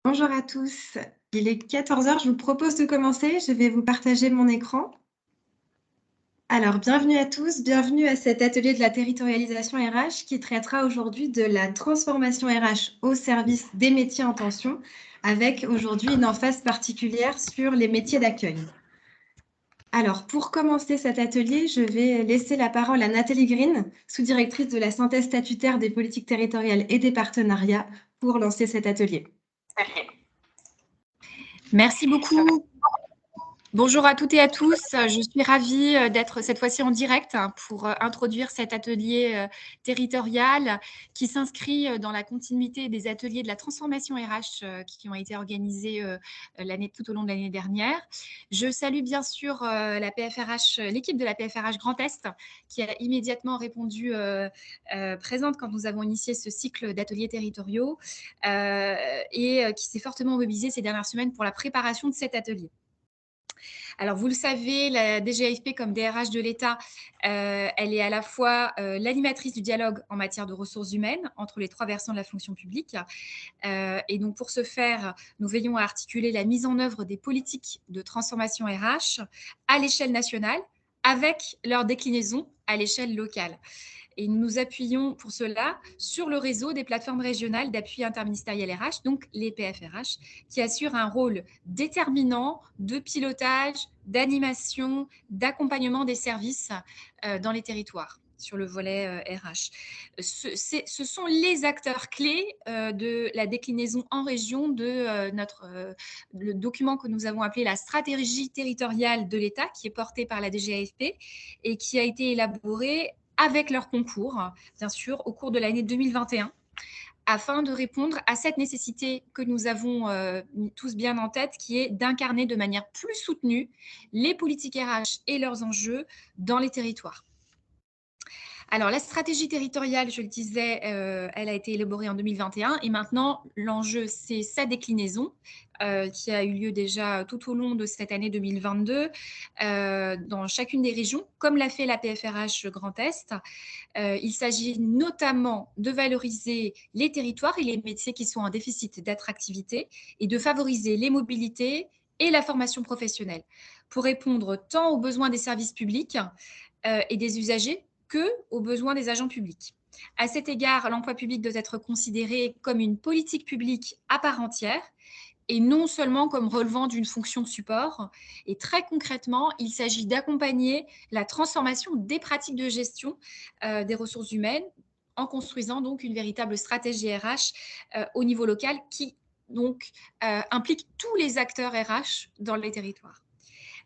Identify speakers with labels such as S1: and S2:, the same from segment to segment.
S1: Bonjour à tous, il est 14 heures. Je vous propose de commencer. Je vais vous partager mon écran. Alors, bienvenue à tous, bienvenue à cet atelier de la territorialisation RH qui traitera aujourd'hui de la transformation RH au service des métiers en tension, avec aujourd'hui une emphase particulière sur les métiers d'accueil. Alors, pour commencer cet atelier, je vais laisser la parole à Nathalie Green, sous-directrice de la synthèse statutaire des politiques territoriales et des partenariats, pour lancer cet atelier.
S2: Merci beaucoup. Bonjour à toutes et à tous. Je suis ravie d'être cette fois-ci en direct pour introduire cet atelier territorial qui s'inscrit dans la continuité des ateliers de la transformation RH qui ont été organisés tout au long de l'année dernière. Je salue bien sûr la PFRH, l'équipe de la PFRH Grand Est qui a immédiatement répondu présente quand nous avons initié ce cycle d'ateliers territoriaux et qui s'est fortement mobilisée ces dernières semaines pour la préparation de cet atelier. Alors, vous le savez, la DGAFP, comme DRH de l'État, elle est à la fois l'animatrice du dialogue en matière de ressources humaines entre les trois versants de la fonction publique. Et donc, pour ce faire, nous veillons à articuler la mise en œuvre des politiques de transformation RH à l'échelle nationale avec leur déclinaison à l'échelle locale. Et nous nous appuyons pour cela sur le réseau des plateformes régionales d'appui interministériel RH, donc les PFRH, qui assurent un rôle déterminant de pilotage, d'animation, d'accompagnement des services dans les territoires sur le volet RH. Ce sont les acteurs clés de la déclinaison en région de le document que nous avons appelé la stratégie territoriale de l'État, qui est porté par la DGAFP et qui a été élaboré avec leur concours, bien sûr, au cours de l'année 2021, afin de répondre à cette nécessité que nous avons tous bien en tête, qui est d'incarner de manière plus soutenue les politiques RH et leurs enjeux dans les territoires. Alors, la stratégie territoriale, je le disais, elle a été élaborée en 2021 et maintenant, l'enjeu, c'est sa déclinaison qui a eu lieu déjà tout au long de cette année 2022 dans chacune des régions, comme l'a fait la PFRH Grand Est. Il s'agit notamment de valoriser les territoires et les métiers qui sont en déficit d'attractivité et de favoriser les mobilités et la formation professionnelle pour répondre tant aux besoins des services publics et des usagers que aux besoins des agents publics. À cet égard, l'emploi public doit être considéré comme une politique publique à part entière et non seulement comme relevant d'une fonction support. Et très concrètement, il s'agit d'accompagner la transformation des pratiques de gestion des ressources humaines en construisant donc une véritable stratégie RH au niveau local qui donc implique tous les acteurs RH dans les territoires.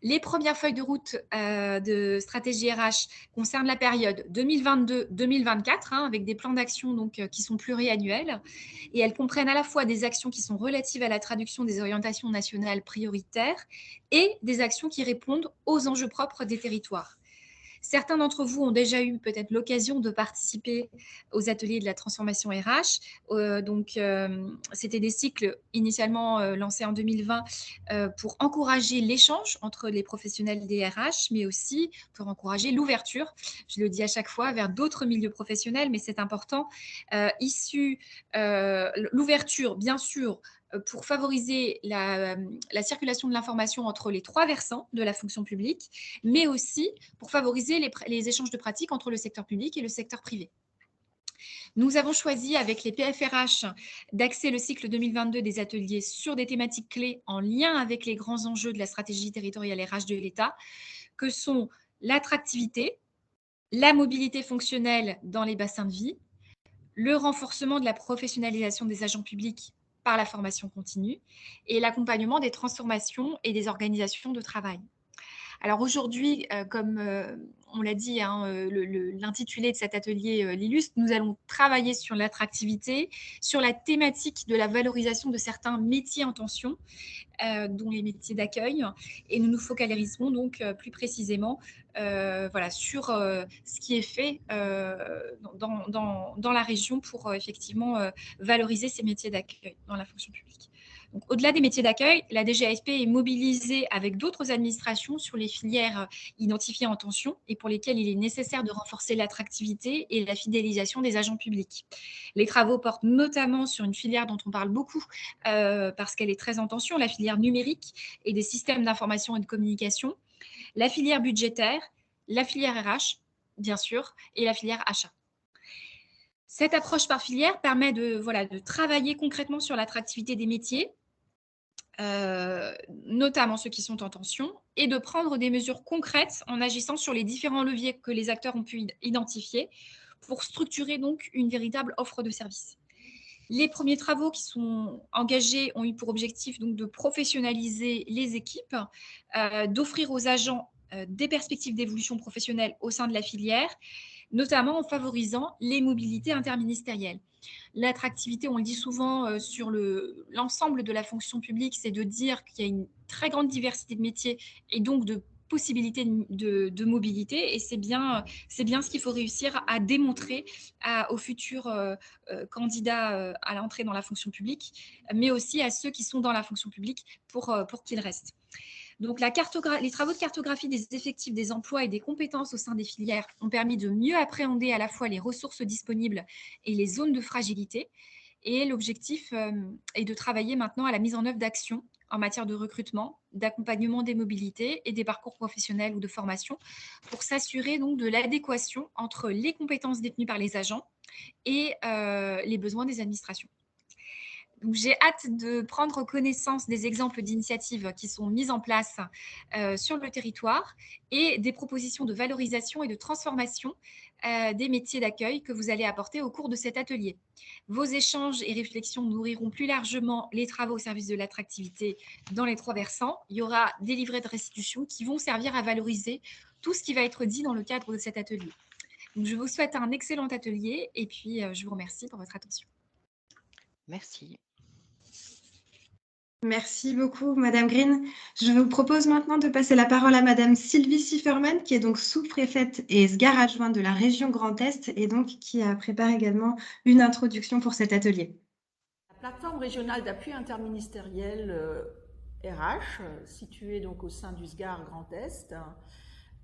S2: Les premières feuilles de route de stratégie RH concernent la période 2022-2024, avec des plans d'action qui sont pluriannuels. Et elles comprennent à la fois des actions qui sont relatives à la traduction des orientations nationales prioritaires et des actions qui répondent aux enjeux propres des territoires. Certains d'entre vous ont déjà eu peut-être l'occasion de participer aux ateliers de la transformation RH. C'était des cycles initialement lancés en 2020 pour encourager l'échange entre les professionnels des RH, mais aussi pour encourager l'ouverture, je le dis à chaque fois, vers d'autres milieux professionnels, mais c'est important, l'ouverture, bien sûr, pour favoriser la circulation de l'information entre les trois versants de la fonction publique, mais aussi pour favoriser les échanges de pratiques entre le secteur public et le secteur privé. Nous avons choisi avec les PFRH d'axer le cycle 2022 des ateliers sur des thématiques clés en lien avec les grands enjeux de la stratégie territoriale RH de l'État, que sont l'attractivité, la mobilité fonctionnelle dans les bassins de vie, le renforcement de la professionnalisation des agents publics par la formation continue et l'accompagnement des transformations et des organisations de travail. Alors aujourd'hui, comme on l'a dit, l'intitulé de cet atelier l'illustre, nous allons travailler sur l'attractivité, sur la thématique de la valorisation de certains métiers en tension, dont les métiers d'accueil, et nous nous focaliserons donc plus précisément sur ce qui est fait dans la région pour effectivement valoriser ces métiers d'accueil dans la fonction publique. Donc, au-delà des métiers d'accueil, la DGASP est mobilisée avec d'autres administrations sur les filières identifiées en tension et pour lesquelles il est nécessaire de renforcer l'attractivité et la fidélisation des agents publics. Les travaux portent notamment sur une filière dont on parle beaucoup parce qu'elle est très en tension, la filière numérique et des systèmes d'information et de communication, la filière budgétaire, la filière RH, bien sûr, et la filière achat. Cette approche par filière permet de travailler concrètement sur l'attractivité des métiers, notamment ceux qui sont en tension, et de prendre des mesures concrètes en agissant sur les différents leviers que les acteurs ont pu identifier pour structurer donc une véritable offre de services. Les premiers travaux qui sont engagés ont eu pour objectif donc de professionnaliser les équipes, d'offrir aux agents des perspectives d'évolution professionnelle au sein de la filière, notamment en favorisant les mobilités interministérielles. L'attractivité, on le dit souvent sur l'ensemble de la fonction publique, c'est de dire qu'il y a une très grande diversité de métiers et donc de possibilités de mobilité. Et c'est bien ce qu'il faut réussir à démontrer aux futurs candidats à l'entrée dans la fonction publique, mais aussi à ceux qui sont dans la fonction publique pour qu'ils restent. Donc, les travaux de cartographie des effectifs, des emplois et des compétences au sein des filières ont permis de mieux appréhender à la fois les ressources disponibles et les zones de fragilité. Et l'objectif est de travailler maintenant à la mise en œuvre d'actions en matière de recrutement, d'accompagnement des mobilités et des parcours professionnels ou de formation pour s'assurer donc de l'adéquation entre les compétences détenues par les agents et les besoins des administrations. Donc, j'ai hâte de prendre connaissance des exemples d'initiatives qui sont mises en place sur le territoire et des propositions de valorisation et de transformation des métiers d'accueil que vous allez apporter au cours de cet atelier. Vos échanges et réflexions nourriront plus largement les travaux au service de l'attractivité dans les 3 versants. Il y aura des livrets de restitution qui vont servir à valoriser tout ce qui va être dit dans le cadre de cet atelier. Donc, je vous souhaite un excellent atelier et puis je vous remercie pour votre attention.
S3: Merci.
S1: Merci beaucoup, Madame Green. Je vous propose maintenant de passer la parole à Madame Sylvie Sifferman, qui est donc sous-préfète et SGAR adjointe de la région Grand Est et donc qui prépare également une introduction pour cet atelier.
S4: La plateforme régionale d'appui interministériel RH, située donc au sein du SGAR Grand Est,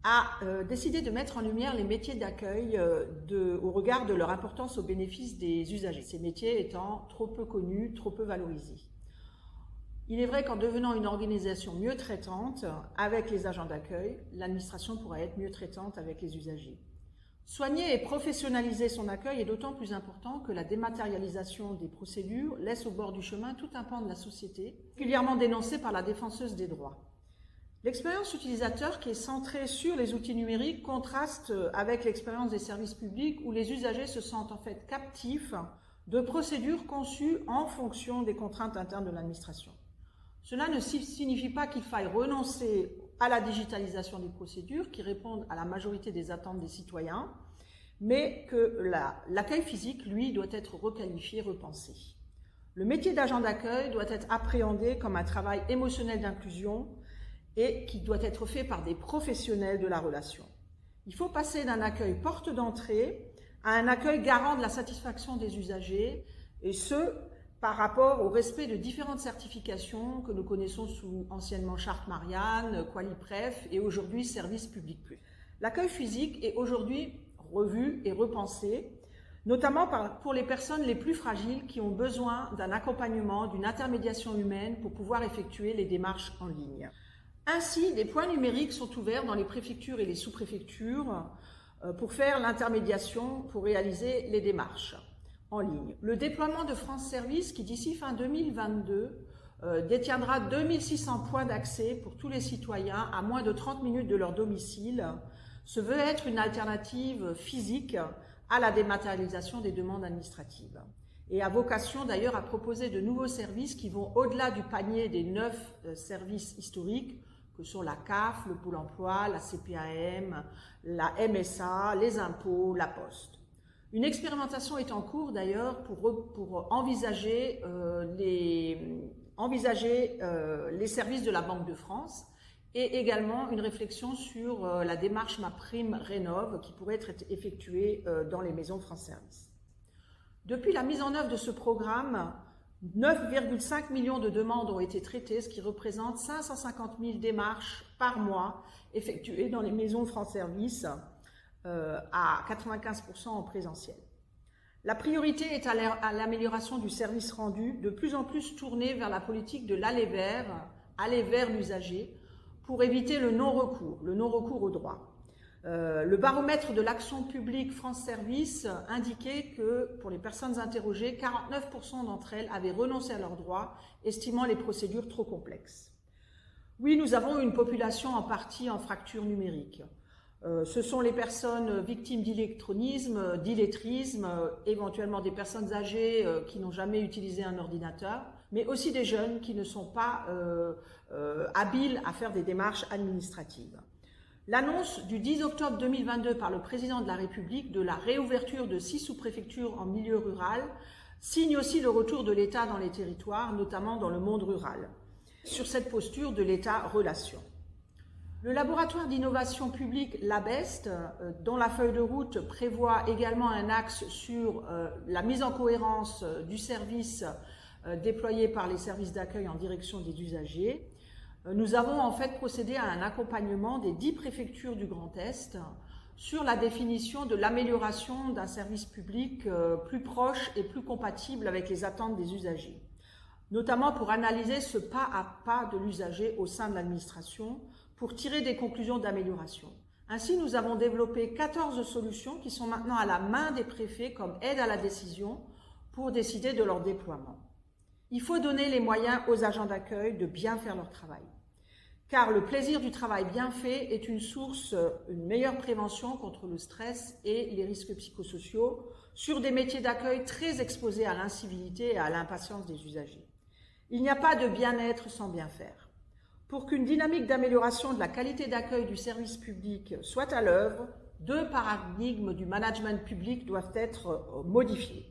S4: a décidé de mettre en lumière les métiers d'accueil au regard de leur importance au bénéfice des usagers, ces métiers étant trop peu connus, trop peu valorisés. Il est vrai qu'en devenant une organisation mieux traitante avec les agents d'accueil, l'administration pourra être mieux traitante avec les usagers. Soigner et professionnaliser son accueil est d'autant plus important que la dématérialisation des procédures laisse au bord du chemin tout un pan de la société, régulièrement dénoncé par la défenseuse des droits. L'expérience utilisateur qui est centrée sur les outils numériques contraste avec l'expérience des services publics où les usagers se sentent en fait captifs de procédures conçues en fonction des contraintes internes de l'administration. Cela ne signifie pas qu'il faille renoncer à la digitalisation des procédures qui répondent à la majorité des attentes des citoyens, mais que l'accueil physique, lui, doit être requalifié, repensé. Le métier d'agent d'accueil doit être appréhendé comme un travail émotionnel d'inclusion et qui doit être fait par des professionnels de la relation. Il faut passer d'un accueil porte d'entrée à un accueil garant de la satisfaction des usagers, et ce, par rapport au respect de différentes certifications que nous connaissons sous anciennement Charte Marianne, Qualipref et aujourd'hui Service Public Plus. L'accueil physique est aujourd'hui revu et repensé, notamment pour les personnes les plus fragiles qui ont besoin d'un accompagnement, d'une intermédiation humaine pour pouvoir effectuer les démarches en ligne. Ainsi, des points numériques sont ouverts dans les préfectures et les sous-préfectures pour faire l'intermédiation, pour réaliser les démarches en ligne. Le déploiement de France Service, qui d'ici fin 2022 détiendra 2600 points d'accès pour tous les citoyens à moins de 30 minutes de leur domicile, se veut être une alternative physique à la dématérialisation des demandes administratives et a vocation d'ailleurs à proposer de nouveaux services qui vont au-delà du panier des 9 services historiques que sont la CAF, le Pôle emploi, la CPAM, la MSA, les impôts, la Poste. Une expérimentation est en cours d'ailleurs pour envisager les services de la Banque de France et également une réflexion sur la démarche MaPrimeRénov' qui pourrait être effectuée dans les maisons France Service. Depuis la mise en œuvre de ce programme, 9,5 millions de demandes ont été traitées, ce qui représente 550 000 démarches par mois effectuées dans les maisons France Service, à 95% en présentiel. La priorité est à l'amélioration du service rendu, de plus en plus tournée vers la politique de aller vers l'usager, pour éviter le non-recours au droit. Le baromètre de l'action publique France Service indiquait que, pour les personnes interrogées, 49% d'entre elles avaient renoncé à leurs droits, estimant les procédures trop complexes. Oui, nous avons une population en partie en fracture numérique. Ce sont les personnes victimes d'illectronisme, d'illettrisme, éventuellement des personnes âgées qui n'ont jamais utilisé un ordinateur, mais aussi des jeunes qui ne sont pas habiles à faire des démarches administratives. L'annonce du 10 octobre 2022 par le président de la République de la réouverture de 6 sous-préfectures en milieu rural signe aussi le retour de l'État dans les territoires, notamment dans le monde rural, sur cette posture de l'État-relation. Le laboratoire d'innovation publique Labest, dont la feuille de route prévoit également un axe sur la mise en cohérence du service déployé par les services d'accueil en direction des usagers, nous avons en fait procédé à un accompagnement des 10 préfectures du Grand Est sur la définition de l'amélioration d'un service public plus proche et plus compatible avec les attentes des usagers, notamment pour analyser ce pas à pas de l'usager au sein de l'administration pour tirer des conclusions d'amélioration. Ainsi, nous avons développé 14 solutions qui sont maintenant à la main des préfets comme aide à la décision pour décider de leur déploiement. Il faut donner les moyens aux agents d'accueil de bien faire leur travail. Car le plaisir du travail bien fait est une meilleure prévention contre le stress et les risques psychosociaux sur des métiers d'accueil très exposés à l'incivilité et à l'impatience des usagers. Il n'y a pas de bien-être sans bien faire. Pour qu'une dynamique d'amélioration de la qualité d'accueil du service public soit à l'œuvre, 2 paradigmes du management public doivent être modifiés.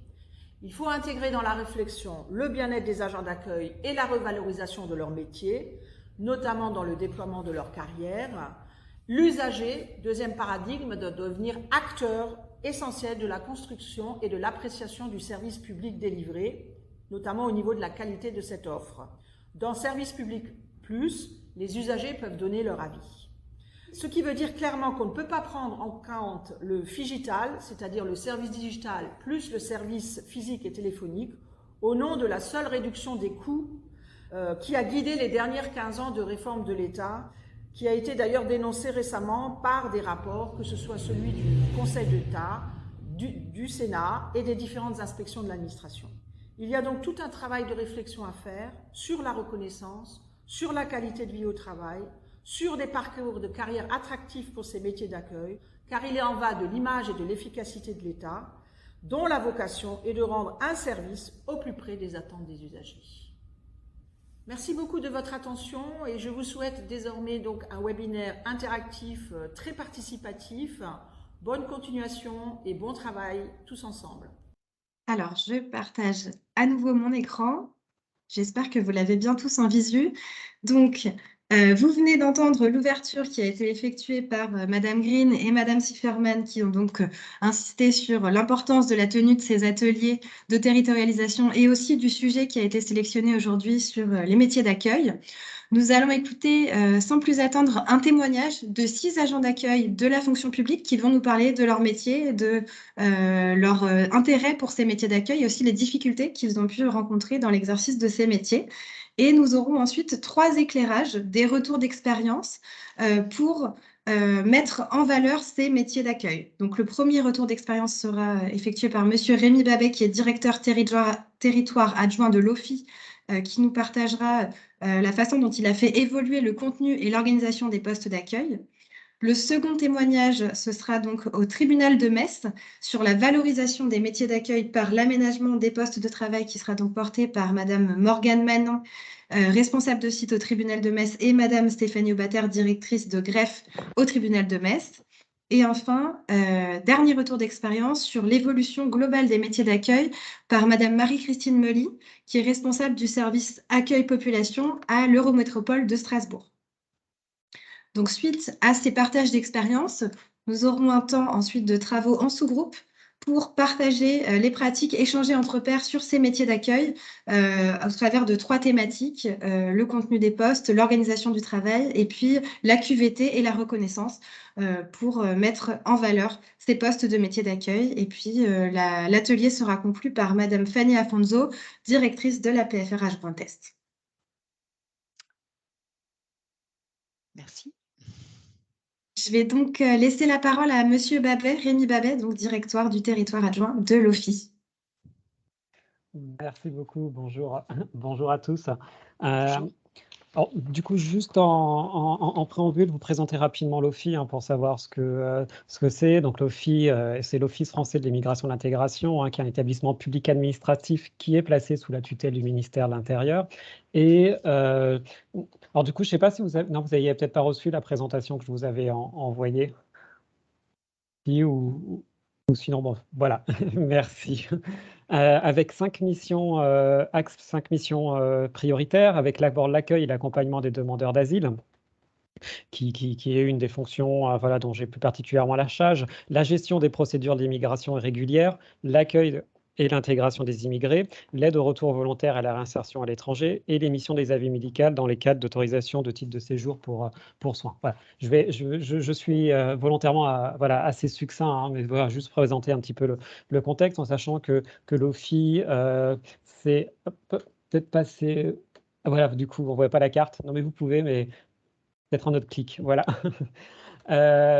S4: Il faut intégrer dans la réflexion le bien-être des agents d'accueil et la revalorisation de leur métier, notamment dans le déploiement de leur carrière. L'usager, deuxième paradigme, doit devenir acteur essentiel de la construction et de l'appréciation du service public délivré, notamment au niveau de la qualité de cette offre. Dans Service Public Plus, les usagers peuvent donner leur avis. Ce qui veut dire clairement qu'on ne peut pas prendre en compte le phygital, c'est-à-dire le service digital plus le service physique et téléphonique, au nom de la seule réduction des coûts qui a guidé les dernières 15 ans de réforme de l'État, qui a été d'ailleurs dénoncé récemment par des rapports, que ce soit celui du Conseil d'État, du Sénat et des différentes inspections de l'administration. Il y a donc tout un travail de réflexion à faire sur la reconnaissance, sur la qualité de vie au travail, sur des parcours de carrière attractifs pour ces métiers d'accueil, car il en va de l'image et de l'efficacité de l'État, dont la vocation est de rendre un service au plus près des attentes des usagers. Merci beaucoup de votre attention et je vous souhaite désormais donc un webinaire interactif très participatif. Bonne continuation et bon travail tous ensemble.
S1: Alors, je partage à nouveau mon écran. J'espère que vous l'avez bien tous en visu. Donc, vous venez d'entendre l'ouverture qui a été effectuée par Madame Green et Madame Sifferman qui ont donc insisté sur l'importance de la tenue de ces ateliers de territorialisation et aussi du sujet qui a été sélectionné aujourd'hui sur les métiers d'accueil. Nous allons écouter sans plus attendre un témoignage de 6 agents d'accueil de la fonction publique qui vont nous parler de leur métier, de leur intérêt pour ces métiers d'accueil et aussi les difficultés qu'ils ont pu rencontrer dans l'exercice de ces métiers. Et nous aurons ensuite 3 éclairages, des retours d'expérience pour mettre en valeur ces métiers d'accueil. Donc le premier retour d'expérience sera effectué par Monsieur Rémi Babet, qui est directeur territoire adjoint de l'OFI, qui nous partagera la façon dont il a fait évoluer le contenu et l'organisation des postes d'accueil. Le second témoignage, ce sera donc au tribunal de Metz sur la valorisation des métiers d'accueil par l'aménagement des postes de travail qui sera donc porté par Madame Morgane Manon, responsable de site au tribunal de Metz, et Madame Stéphanie Aubater, directrice de greffe au tribunal de Metz. Et enfin, dernier retour d'expérience sur l'évolution globale des métiers d'accueil par Madame Marie-Christine Meuly, qui est responsable du service accueil population à l'Eurométropole de Strasbourg. Donc, suite à ces partages d'expériences, nous aurons un temps ensuite de travaux en sous-groupe pour partager les pratiques, échanger entre pairs sur ces métiers d'accueil au travers de 3 thématiques, le contenu des postes, l'organisation du travail et puis la QVT et la reconnaissance pour mettre en valeur ces postes de métiers d'accueil. Et puis l'atelier sera conclu par Madame Fanny Afonso, directrice de la PFRH Grand Est.
S3: Merci.
S1: Je vais donc laisser la parole à Monsieur Babet, Rémi Babet, donc directoire du territoire adjoint de l'OFII.
S5: Merci beaucoup, bonjour, bonjour à tous.
S3: Bonjour.
S5: Alors, du coup, juste en préambule, vous présenter rapidement l'OFII pour savoir ce que c'est. Donc l'OFII, c'est l'Office français de l'immigration et de l'intégration, qui est un établissement public administratif qui est placé sous la tutelle du ministère de l'Intérieur. Et alors du coup, je ne sais pas si vous avez, non, vous n'aviez peut-être pas reçu la présentation que je vous avais envoyée. Ou sinon, bon, voilà, merci. Avec 5 missions, axes, 5 missions prioritaires, avec d'abord l'accueil et l'accompagnement des demandeurs d'asile, qui est une des fonctions voilà, dont j'ai plus particulièrement la charge, la gestion des procédures d'immigration irrégulière, l'accueil et l'intégration des immigrés, l'aide au retour volontaire et à la réinsertion à l'étranger et l'émission des avis médicaux dans les cadres d'autorisation de titre de séjour pour soins. Voilà. Je suis volontairement voilà, assez succinct, mais voilà, juste présenter un petit peu le contexte en sachant que l'OFII, c'est peut-être passé. Voilà, du coup, on ne voit pas la carte. Non, mais vous pouvez, mais peut-être un autre clic. Voilà.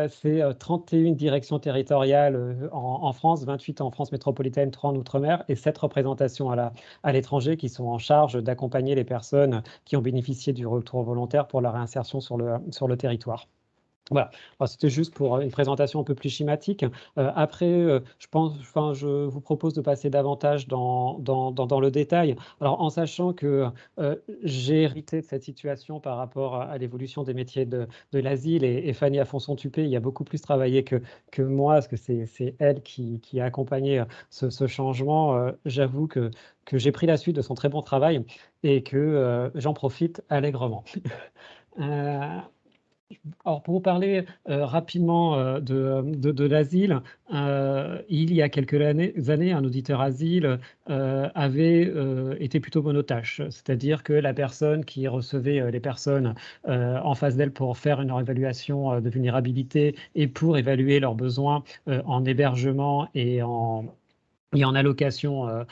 S5: C'est 31 directions territoriales en France, 28 en France métropolitaine, 3 en Outre-mer et 7 représentations à l'étranger qui sont en charge d'accompagner les personnes qui ont bénéficié du retour volontaire pour leur réinsertion sur le territoire. Voilà, c'était juste pour une présentation un peu plus schématique. Après, je vous propose de passer davantage dans le détail. Alors, en sachant que j'ai hérité de cette situation par rapport à l'évolution des métiers de l'asile et Fanny Afonso-Tupé, il a beaucoup plus travaillé que moi, parce que c'est elle qui a accompagné ce changement. J'avoue que j'ai pris la suite de son très bon travail et que j'en profite allègrement. Alors, pour vous parler rapidement de l'asile, il y a quelques années, un auditeur asile avait été plutôt monotache, c'est-à-dire que la personne qui recevait les personnes en face d'elle pour faire une évaluation de vulnérabilité et pour évaluer leurs besoins en hébergement et en allocation,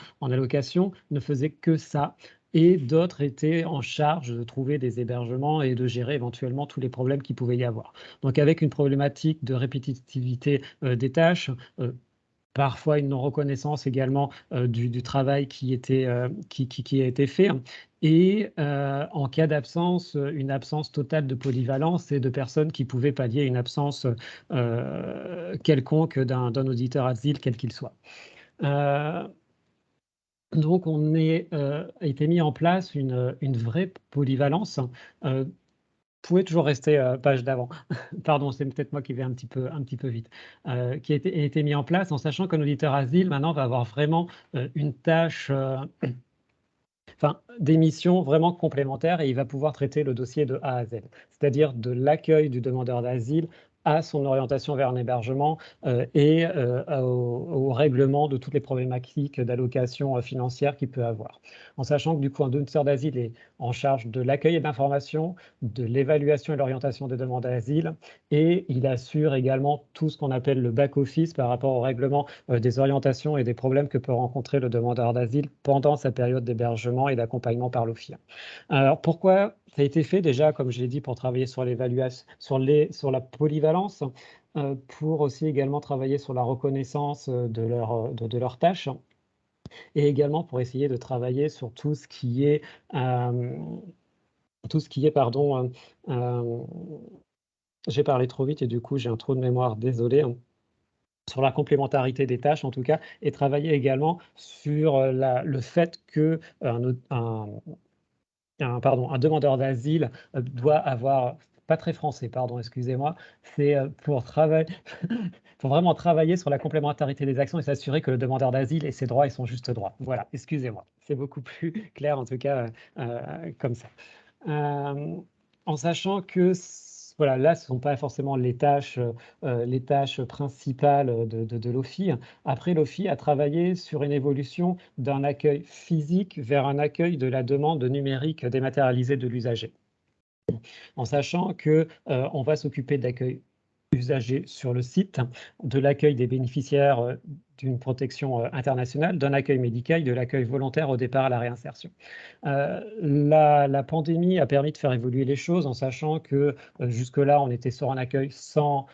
S5: ne faisait que ça. Et d'autres étaient en charge de trouver des hébergements et de gérer éventuellement tous les problèmes qu'il pouvait y avoir. Donc avec une problématique de répétitivité des tâches, parfois une non-reconnaissance également du travail qui a été fait. Et en cas d'absence, une absence totale de polyvalence et de personnes qui pouvaient pallier une absence quelconque d'un auditeur asile, quel qu'il soit. Donc, on a été mis en place une vraie polyvalence. Vous pouvez toujours rester page d'avant. Pardon, c'est peut-être moi qui vais un petit peu vite. Qui a été mis en place en sachant qu'un auditeur asile, maintenant, va avoir vraiment une tâche, des missions vraiment complémentaires et il va pouvoir traiter le dossier de A à Z, c'est-à-dire de l'accueil du demandeur d'asile à son orientation vers un hébergement et au règlement de toutes les problématiques d'allocation financière qu'il peut avoir. En sachant que du coup, un demandeur d'asile est en charge de l'accueil et de l'information, de l'évaluation et de l'orientation des demandes d'asile, et il assure également tout ce qu'on appelle le back-office par rapport au règlement des orientations et des problèmes que peut rencontrer le demandeur d'asile pendant sa période d'hébergement et d'accompagnement par l'OFII. Alors, pourquoi ça a été fait déjà, comme je l'ai dit, pour travailler sur l'évaluation, sur la polyvalence, pour aussi également travailler sur la reconnaissance de leurs tâches, et également pour essayer de travailler sur tout ce qui est, j'ai parlé trop vite et du coup j'ai un trou de mémoire, désolé. Sur la complémentarité des tâches en tout cas, et travailler également sur le fait que un demandeur d'asile doit avoir, pas très français, pardon, excusez-moi, c'est pour vraiment travailler sur la complémentarité des actions et s'assurer que le demandeur d'asile et ses droits et son juste droit. Voilà, excusez-moi, c'est beaucoup plus clair en tout cas comme ça. En sachant que voilà, là, ce ne sont pas forcément les tâches principales de l'OFI. Après, l'OFI a travaillé sur une évolution d'un accueil physique vers un accueil de la demande numérique dématérialisée de l'usager. En sachant qu'on va s'occuper d'accueil usagers sur le site, de l'accueil des bénéficiaires d'une protection internationale, d'un accueil médical, de l'accueil volontaire au départ à la réinsertion. La pandémie a permis de faire évoluer les choses en sachant que jusque-là, on était sur un accueil sans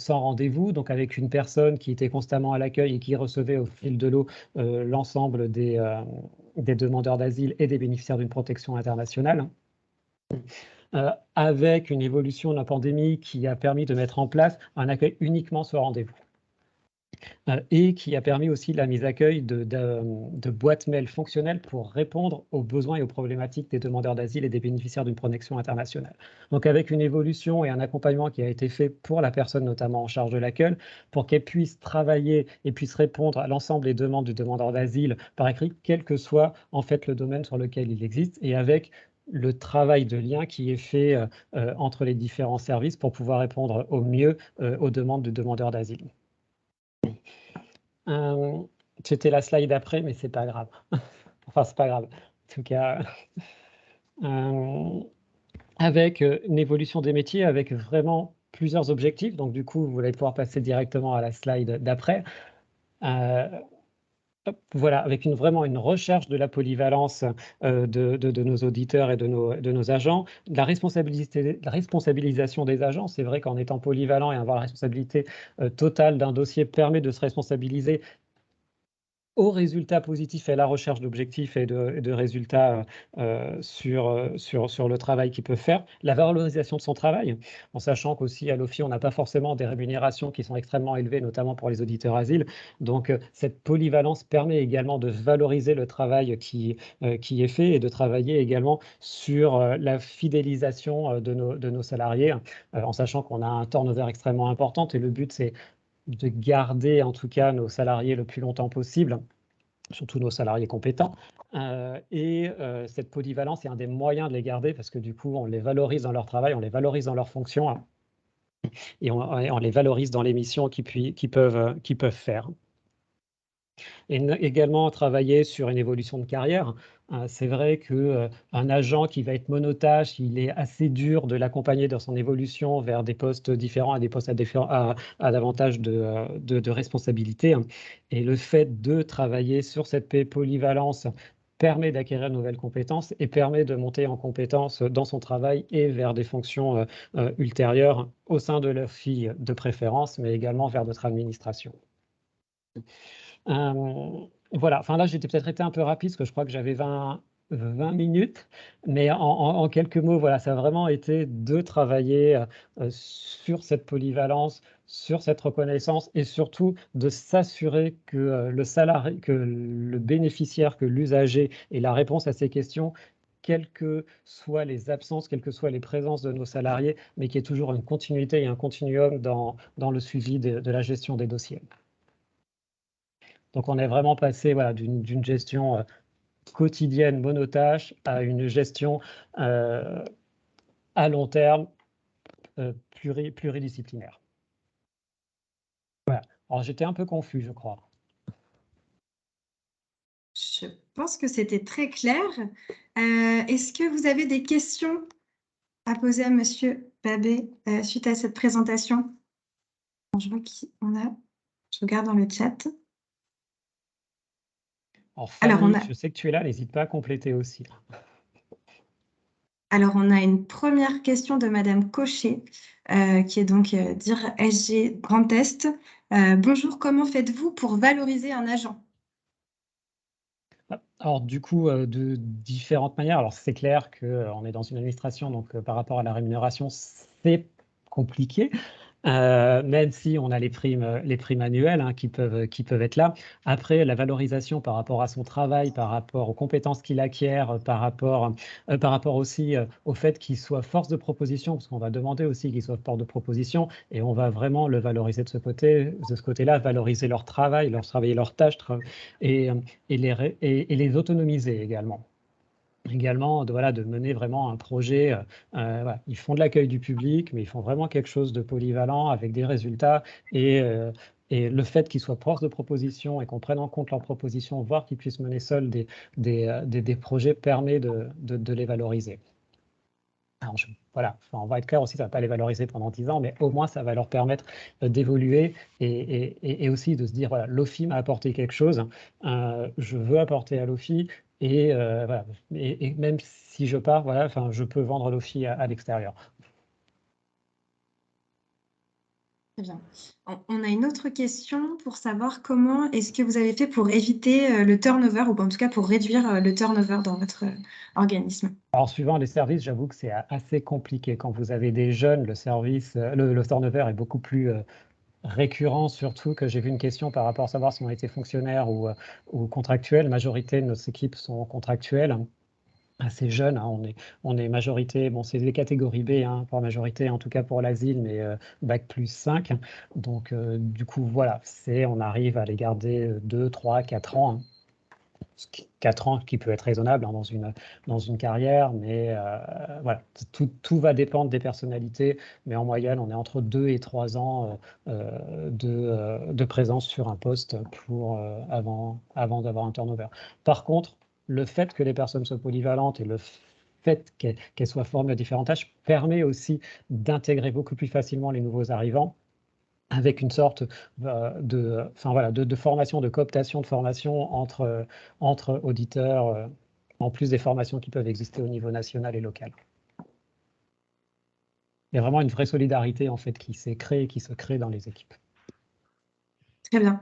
S5: rendez-vous, donc avec une personne qui était constamment à l'accueil et qui recevait au fil de l'eau l'ensemble des demandeurs d'asile et des bénéficiaires d'une protection internationale. Avec une évolution de la pandémie qui a permis de mettre en place un accueil uniquement sur rendez-vous. Et qui a permis aussi la mise à l'accueil de boîtes mail fonctionnelles pour répondre aux besoins et aux problématiques des demandeurs d'asile et des bénéficiaires d'une protection internationale. Donc avec une évolution et un accompagnement qui a été fait pour la personne notamment en charge de l'accueil, pour qu'elle puisse travailler et puisse répondre à l'ensemble des demandes du demandeur d'asile par écrit, quel que soit en fait le domaine sur lequel il existe, et avec le travail de lien qui est fait entre les différents services pour pouvoir répondre au mieux aux demandes du demandeur d'asile. C'était la slide d'après, mais c'est pas grave. Enfin, c'est pas grave. En tout cas, avec une évolution des métiers, avec vraiment plusieurs objectifs. Donc, du coup, vous allez pouvoir passer directement à la slide d'après. Voilà, avec vraiment une recherche de la polyvalence de nos auditeurs et de nos agents, la responsabilisation des agents. C'est vrai qu'en étant polyvalent et avoir la responsabilité totale d'un dossier permet de se responsabiliser aux résultats positifs et à la recherche d'objectifs et de résultats sur le travail qu'il peut faire, la valorisation de son travail, en sachant qu'aussi à l'OFI, on n'a pas forcément des rémunérations qui sont extrêmement élevées, notamment pour les auditeurs asiles. Donc, cette polyvalence permet également de valoriser le travail qui est fait et de travailler également sur la fidélisation de nos salariés, en sachant qu'on a un turnover extrêmement important et le but, c'est de garder en tout cas nos salariés le plus longtemps possible, surtout nos salariés compétents. Cette polyvalence est un des moyens de les garder parce que du coup, on les valorise dans leur travail, on les valorise dans leurs fonctions et on les valorise dans les missions qu'ils peuvent faire. Et également travailler sur une évolution de carrière. C'est vrai qu'un agent qui va être monotâche, il est assez dur de l'accompagner dans son évolution vers des postes différents, à des postes à davantage de responsabilités. Et le fait de travailler sur cette polyvalence permet d'acquérir de nouvelles compétences et permet de monter en compétences dans son travail et vers des fonctions ultérieures au sein de leur fille de préférence, mais également vers notre administration. Voilà, enfin là, j'étais peut-être été un peu rapide parce que je crois que j'avais 20 minutes, mais en quelques mots, voilà, ça a vraiment été de travailler sur cette polyvalence, sur cette reconnaissance et surtout de s'assurer que le salarié, que le bénéficiaire, que l'usager ait la réponse à ces questions, quelles que soient les absences, quelles que soient les présences de nos salariés, mais qu'il y ait toujours une continuité et un continuum dans le suivi de la gestion des dossiers. Donc, on est vraiment passé voilà, d'une gestion quotidienne monotâche à une gestion à long terme pluridisciplinaire. Voilà. Alors, j'étais un peu confus, je crois.
S1: Je pense que c'était très clair. Est-ce que vous avez des questions à poser à Monsieur Babet suite à cette présentation? Je vois qu'on a. Je regarde dans le chat.
S5: Alors, je sais que tu es là, n'hésite pas à compléter aussi.
S1: Alors, on a une première question de Madame Cochet, qui est donc DIR SG Grand Est. Bonjour, comment faites-vous pour valoriser un agent?
S5: Alors, du coup, de différentes manières. Alors, c'est clair qu'on est dans une administration, donc par rapport à la rémunération, c'est compliqué. Même si on a les primes annuelles qui peuvent être là. Après, la valorisation par rapport à son travail, par rapport aux compétences qu'il acquiert, par rapport aussi au fait qu'il soit force de proposition, parce qu'on va demander aussi qu'il soit force de proposition, et on va vraiment le valoriser de ce côté-là, valoriser leur travail, leurs tâches, et les autonomiser également. également de mener vraiment un projet. Voilà. Ils font de l'accueil du public, mais ils font vraiment quelque chose de polyvalent avec des résultats. Et le fait qu'ils soient force de proposition et qu'on prenne en compte leurs propositions, voire qu'ils puissent mener seuls des projets, permet de les valoriser. Alors, voilà, enfin, on va être clair aussi, ça ne va pas les valoriser pendant 10 ans, mais au moins ça va leur permettre d'évoluer et aussi de se dire, voilà, l'OFI m'a apporté quelque chose, je veux apporter à l'OFI voilà, et même si je pars, voilà, enfin, je peux vendre l'OFI à l'extérieur.
S1: Très bien. On a une autre question pour savoir comment est-ce que vous avez fait pour éviter le turnover, ou en tout cas pour réduire le turnover dans votre organisme.
S5: Alors, suivant les services, j'avoue que c'est assez compliqué. Quand vous avez des jeunes, le service, le turnover est beaucoup plus récurrent, surtout que j'ai vu une question par rapport à savoir si on était fonctionnaire ou contractuel. La majorité de nos équipes sont contractuelles, assez jeunes, hein. On est majorité, bon, c'est les catégories B, hein, pas majorité, en tout cas pour l'asile, mais bac plus 5. Donc, du coup, voilà, on arrive à les garder 2, 3, 4 ans. 4 ans qui peut être raisonnable, hein, dans une carrière, mais voilà, tout va dépendre des personnalités, mais en moyenne, on est entre 2 et 3 ans de présence sur un poste avant d'avoir un turnover. Par contre, le fait que les personnes soient polyvalentes et le fait qu'elles soient formées à différentes tâches permet aussi d'intégrer beaucoup plus facilement les nouveaux arrivants, avec une sorte de formation, de cooptation de formation entre auditeurs, en plus des formations qui peuvent exister au niveau national et local. Il y a vraiment une vraie solidarité en fait qui se crée dans les équipes.
S1: Très bien.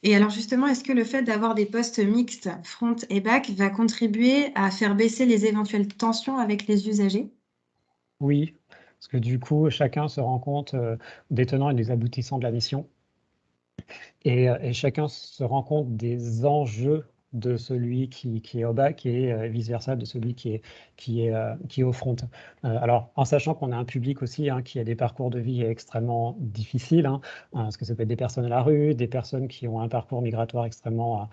S1: Et alors justement, est-ce que le fait d'avoir des postes mixtes front et back va contribuer à faire baisser les éventuelles tensions avec les usagers?
S5: Oui, parce que du coup, chacun se rend compte des tenants et des aboutissants de la mission. Et chacun se rend compte des enjeux de celui qui est au bac et vice-versa de celui qui est au front. Alors, en sachant qu'on a un public aussi, hein, qui a des parcours de vie extrêmement difficiles, hein, parce que ça peut être des personnes à la rue, des personnes qui ont un parcours migratoire extrêmement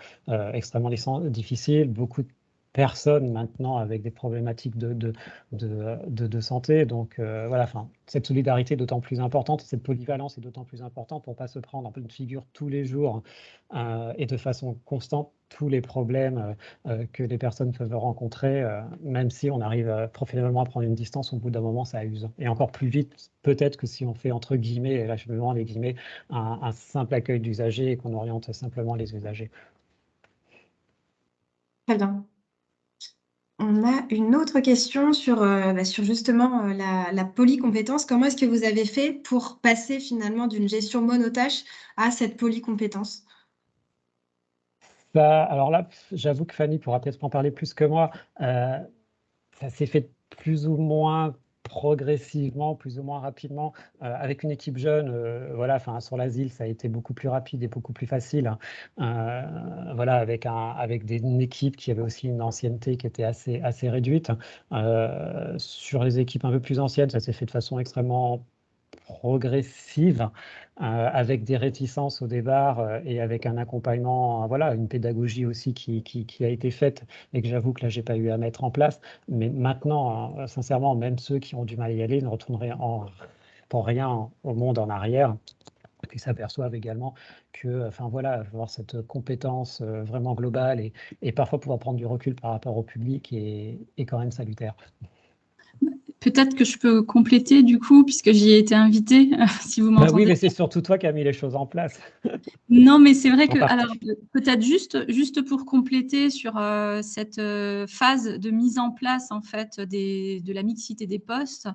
S5: difficile, beaucoup de personnes maintenant avec des problématiques de santé. Donc voilà, enfin, cette solidarité est d'autant plus importante, cette polyvalence est d'autant plus importante pour ne pas se prendre en pleine figure tous les jours et de façon constante tous les problèmes que les personnes peuvent rencontrer, même si on arrive professionnellement à prendre une distance, au bout d'un moment, ça use. Et encore plus vite, peut-être que si on fait, entre guillemets, et là je me demande les guillemets, un simple accueil d'usagers et qu'on oriente simplement les usagers.
S1: Très bien. On a une autre question sur justement la polycompétence. Comment est-ce que vous avez fait pour passer finalement d'une gestion monotâche à cette polycompétence?
S5: Alors là, j'avoue que Fanny pourra peut-être en parler plus que moi. Ça s'est fait plus ou moins progressivement, plus ou moins rapidement, avec une équipe jeune. Voilà, enfin, sur l'asile, ça a été beaucoup plus rapide et beaucoup plus facile, hein. Voilà, avec une équipe qui avait aussi une ancienneté qui était assez réduite. Sur les équipes un peu plus anciennes, ça s'est fait de façon extrêmement progressive, avec des réticences au départ et avec un accompagnement, voilà, une pédagogie aussi qui a été faite et que j'avoue que là, j'ai pas eu à mettre en place. Mais maintenant, sincèrement, même ceux qui ont du mal à y aller ne retourneraient pour rien au monde en arrière. Qui s'aperçoivent également que, enfin voilà, avoir cette compétence vraiment globale et parfois pouvoir prendre du recul par rapport au public est quand même salutaire.
S6: Peut-être que je peux compléter du coup, puisque j'y ai été invitée, si vous m'entendez.
S5: Oui, mais c'est surtout toi qui as mis les choses en place.
S6: Non, mais c'est vrai que, alors, peut-être juste pour compléter sur cette phase de mise en place en fait de la mixité des postes,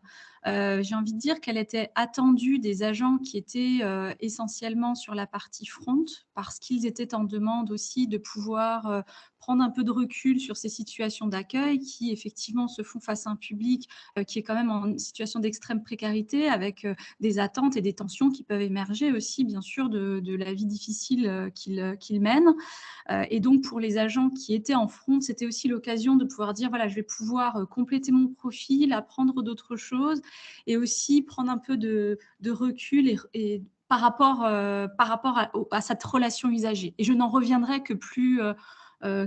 S6: j'ai envie de dire qu'elle était attendue des agents qui étaient essentiellement sur la partie front, parce qu'ils étaient en demande aussi de pouvoir prendre un peu de recul sur ces situations d'accueil qui effectivement se font face à un public qui est quand même en situation d'extrême précarité, avec des attentes et des tensions qui peuvent émerger aussi, bien sûr, de la vie difficile qu'ils mènent. Et donc, pour les agents qui étaient en front, c'était aussi l'occasion de pouvoir dire, voilà, je vais pouvoir compléter mon profil, apprendre d'autres choses et aussi prendre un peu de recul et par rapport à cette relation usagée. Et je n'en reviendrai que plus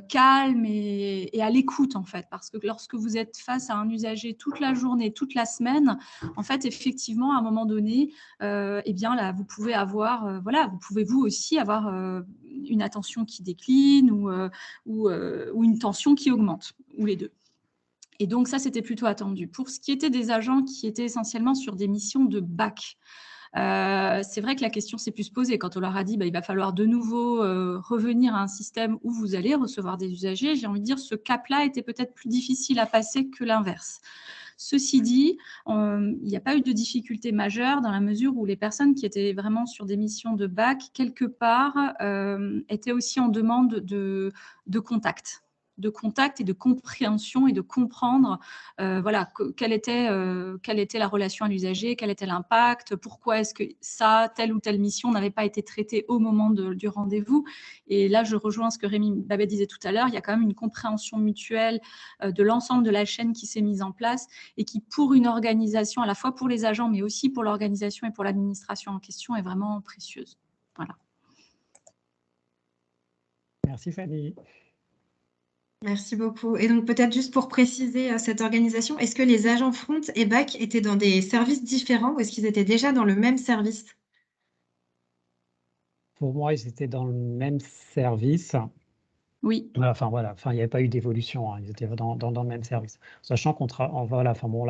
S6: calme et à l'écoute, en fait. Parce que lorsque vous êtes face à un usager toute la journée, toute la semaine, en fait, effectivement, à un moment donné, eh bien, là, vous pouvez avoir, vous pouvez vous aussi avoir une attention qui décline ou une tension qui augmente, ou les deux. Et donc, ça, c'était plutôt attendu. Pour ce qui était des agents qui étaient essentiellement sur des missions de bac, c'est vrai que la question s'est plus posée quand on leur a dit il va falloir de nouveau revenir à un système où vous allez recevoir des usagers. J'ai envie de dire ce cap-là était peut-être plus difficile à passer que l'inverse. Ceci dit, il n'y a pas eu de difficulté majeure dans la mesure où les personnes qui étaient vraiment sur des missions de bac, quelque part, étaient aussi en demande de contact et de compréhension et de comprendre quelle était la relation à l'usager, quel était l'impact, pourquoi est-ce que telle ou telle mission n'avait pas été traitée au moment du rendez-vous. Et là, je rejoins ce que Rémi Babet disait tout à l'heure, il y a quand même une compréhension mutuelle de l'ensemble de la chaîne qui s'est mise en place et qui, pour une organisation, à la fois pour les agents, mais aussi pour l'organisation et pour l'administration en question, est vraiment précieuse. Voilà.
S5: Merci Fanny.
S1: Merci beaucoup. Et donc peut-être juste pour préciser cette organisation, est-ce que les agents front et back étaient dans des services différents ou est-ce qu'ils étaient déjà dans le même service?
S5: Pour moi, ils étaient dans le même service.
S6: Oui.
S5: Enfin, il n'y avait pas eu d'évolution, hein. Ils étaient dans le même service. Sachant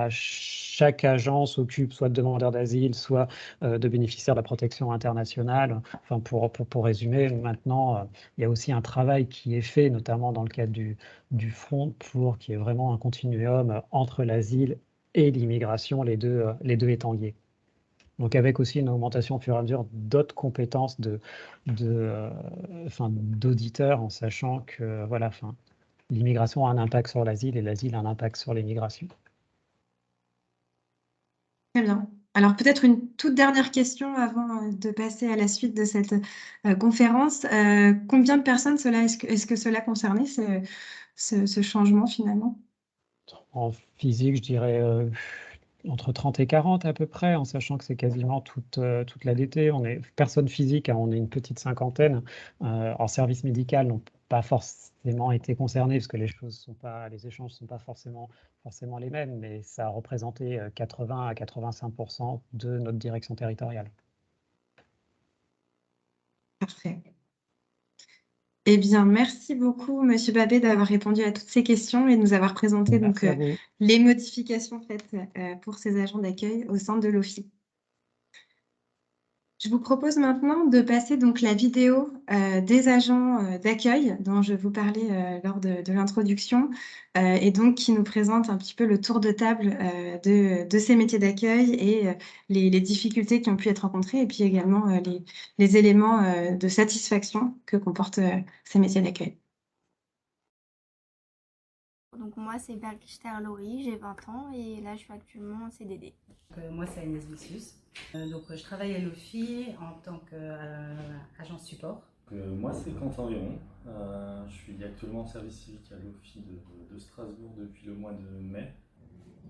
S5: chaque agent s'occupe soit de demandeurs d'asile, soit de bénéficiaires de la protection internationale. Enfin, pour résumer, maintenant, il y a aussi un travail qui est fait, notamment dans le cadre du front, pour qu'il y ait vraiment un continuum entre l'asile et l'immigration, les deux étant liés. Donc avec aussi une augmentation au fur et à mesure d'autres compétences d'auditeurs, en sachant que l'immigration a un impact sur l'asile et l'asile a un impact sur l'immigration.
S1: Très bien. Alors peut-être une toute dernière question avant de passer à la suite de cette conférence. Combien de personnes est-ce que cela concernait, ce changement finalement?
S5: En physique, je dirais entre 30 et 40 à peu près, en sachant que c'est quasiment toute l'ADT. On est personne physique, hein, on est une petite cinquantaine. En service médical, n'ont pas forcément été concernés parce que les échanges ne sont pas forcément les mêmes, mais ça a représenté 80 à 85% de notre direction territoriale.
S1: Parfait. Eh bien, merci beaucoup, Monsieur Babet, d'avoir répondu à toutes ces questions et de nous avoir présenté les modifications faites pour ces agents d'accueil au sein de l'OFII. Je vous propose maintenant de passer donc la vidéo des agents d'accueil dont je vous parlais lors de l'introduction et donc qui nous présente un petit peu le tour de table de ces métiers d'accueil et les difficultés qui ont pu être rencontrées et puis également les éléments de satisfaction que comportent ces métiers d'accueil.
S7: Donc moi c'est Berglichter Laurie, j'ai 20 ans et là je suis actuellement en CDD.
S8: Moi c'est Agnès Vicius. Donc je travaille à l'OFII en tant qu'agent support.
S9: Moi c'est Quentin Véron, je suis actuellement en service civique à l'OFII de Strasbourg depuis le mois de mai.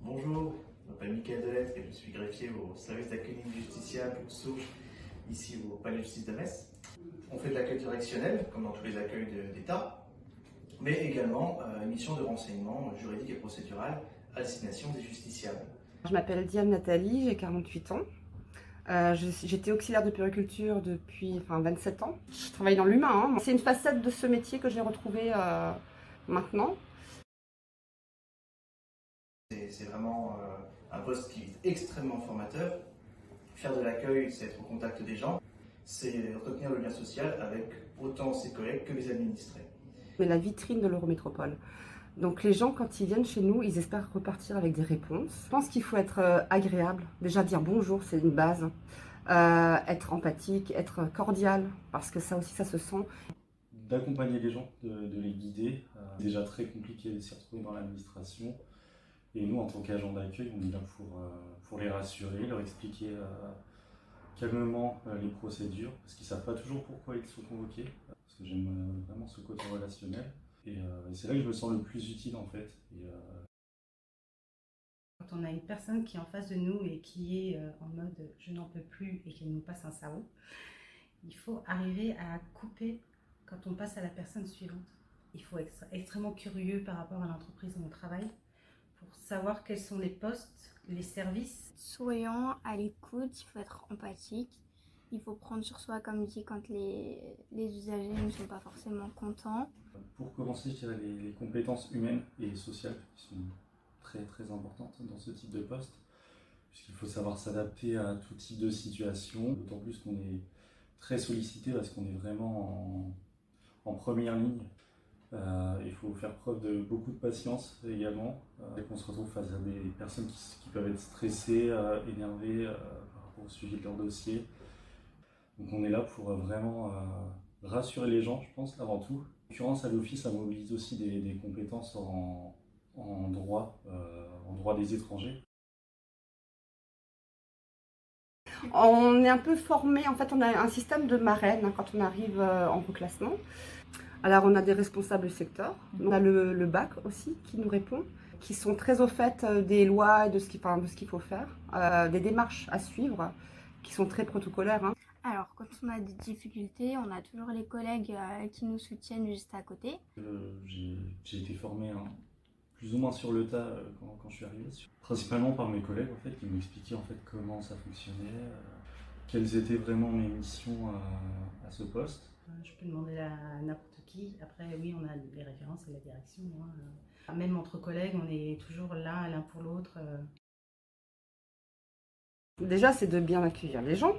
S10: Bonjour, je m'appelle Mickaël Delettre et je suis greffier au service d'accueil justiciable Souche, ici au palais de justice de Metz. On fait de l'accueil correctionnel, comme dans tous les accueils d'État, mais également une mission de renseignement juridique et procédural à destination des justiciables.
S11: Je m'appelle Diane Nathalie, j'ai 48 ans. J'étais auxiliaire de puériculture depuis 27 ans. Je travaille dans l'humain, hein. C'est une facette de ce métier que j'ai retrouvé maintenant.
S10: C'est vraiment un poste qui est extrêmement formateur. Faire de l'accueil, c'est être au contact des gens, c'est entretenir le lien social avec autant ses collègues que les administrés.
S11: Mais la vitrine de l'Eurométropole. Donc les gens, quand ils viennent chez nous, ils espèrent repartir avec des réponses. Je pense qu'il faut être agréable. Déjà dire bonjour, c'est une base. Être empathique, être cordial, parce que ça aussi, ça se sent.
S9: D'accompagner les gens, de les guider. C'est déjà très compliqué de s'y retrouver dans l'administration. Et nous, en tant qu'agents d'accueil, on est là pour les rassurer, leur expliquer calmement les procédures, parce qu'ils ne savent pas toujours pourquoi ils sont convoqués. Parce que j'aime vraiment ce côté relationnel. Et c'est là que je me sens le plus utile en fait.
S8: Quand on a une personne qui est en face de nous et qui est en mode je n'en peux plus et qu'elle nous passe un sarrau, il faut arriver à couper quand on passe à la personne suivante. Il faut être extrêmement curieux par rapport à l'entreprise où on travaille pour savoir quels sont les postes, les services.
S7: Soyons à l'écoute, il faut être empathique. Il faut prendre sur soi, comme dit, quand les usagers ne sont pas forcément contents.
S9: Pour commencer, je dirais les compétences humaines et sociales qui sont très très importantes dans ce type de poste, puisqu'il faut savoir s'adapter à tout type de situation, d'autant plus qu'on est très sollicité parce qu'on est vraiment en première ligne. Il faut faire preuve de beaucoup de patience également, et qu'on se retrouve face à des personnes qui peuvent être stressées, énervées par rapport au sujet de leur dossier. Donc on est là pour vraiment rassurer les gens, je pense, avant tout. En l'occurrence, à l'office, ça mobilise aussi des compétences en droit des étrangers.
S11: On est un peu formé, en fait, on a un système de marraine quand on arrive en reclassement. Alors, on a des responsables secteurs, on a le BAC aussi qui nous répond, qui sont très au fait des lois et de ce qu'il faut faire, des démarches à suivre, qui sont très protocolaires. Hein.
S7: Alors, quand on a des difficultés, on a toujours les collègues qui nous soutiennent juste à côté.
S9: J'ai été formé plus ou moins sur le tas quand je suis arrivé, principalement par mes collègues en fait, qui m'expliquaient en fait comment ça fonctionnait, quelles étaient vraiment mes missions à ce poste.
S8: Je peux demander à n'importe qui. Après, oui, on a les références et la direction. Hein. Même entre collègues, on est toujours là, l'un pour l'autre.
S11: Déjà, c'est de bien accueillir les gens.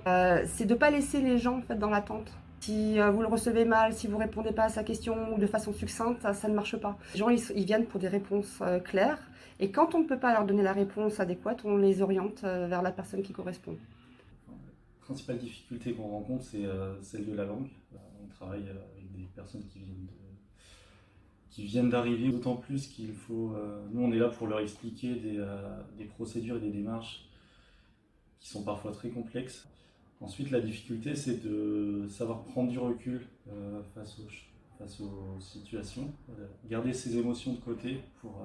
S11: C'est de ne pas laisser les gens en fait, dans l'attente. Si vous le recevez mal, si vous ne répondez pas à sa question ou de façon succincte, ça ne marche pas. Les gens, ils viennent pour des réponses claires. Et quand on ne peut pas leur donner la réponse adéquate, on les oriente vers la personne qui correspond.
S9: La principale difficulté qu'on rencontre, c'est celle de la langue. On travaille avec des personnes qui viennent d'arriver, d'autant plus qu'il faut... nous, on est là pour leur expliquer des procédures et des démarches qui sont parfois très complexes. Ensuite, la difficulté, c'est de savoir prendre du recul face aux situations, garder ses émotions de côté pour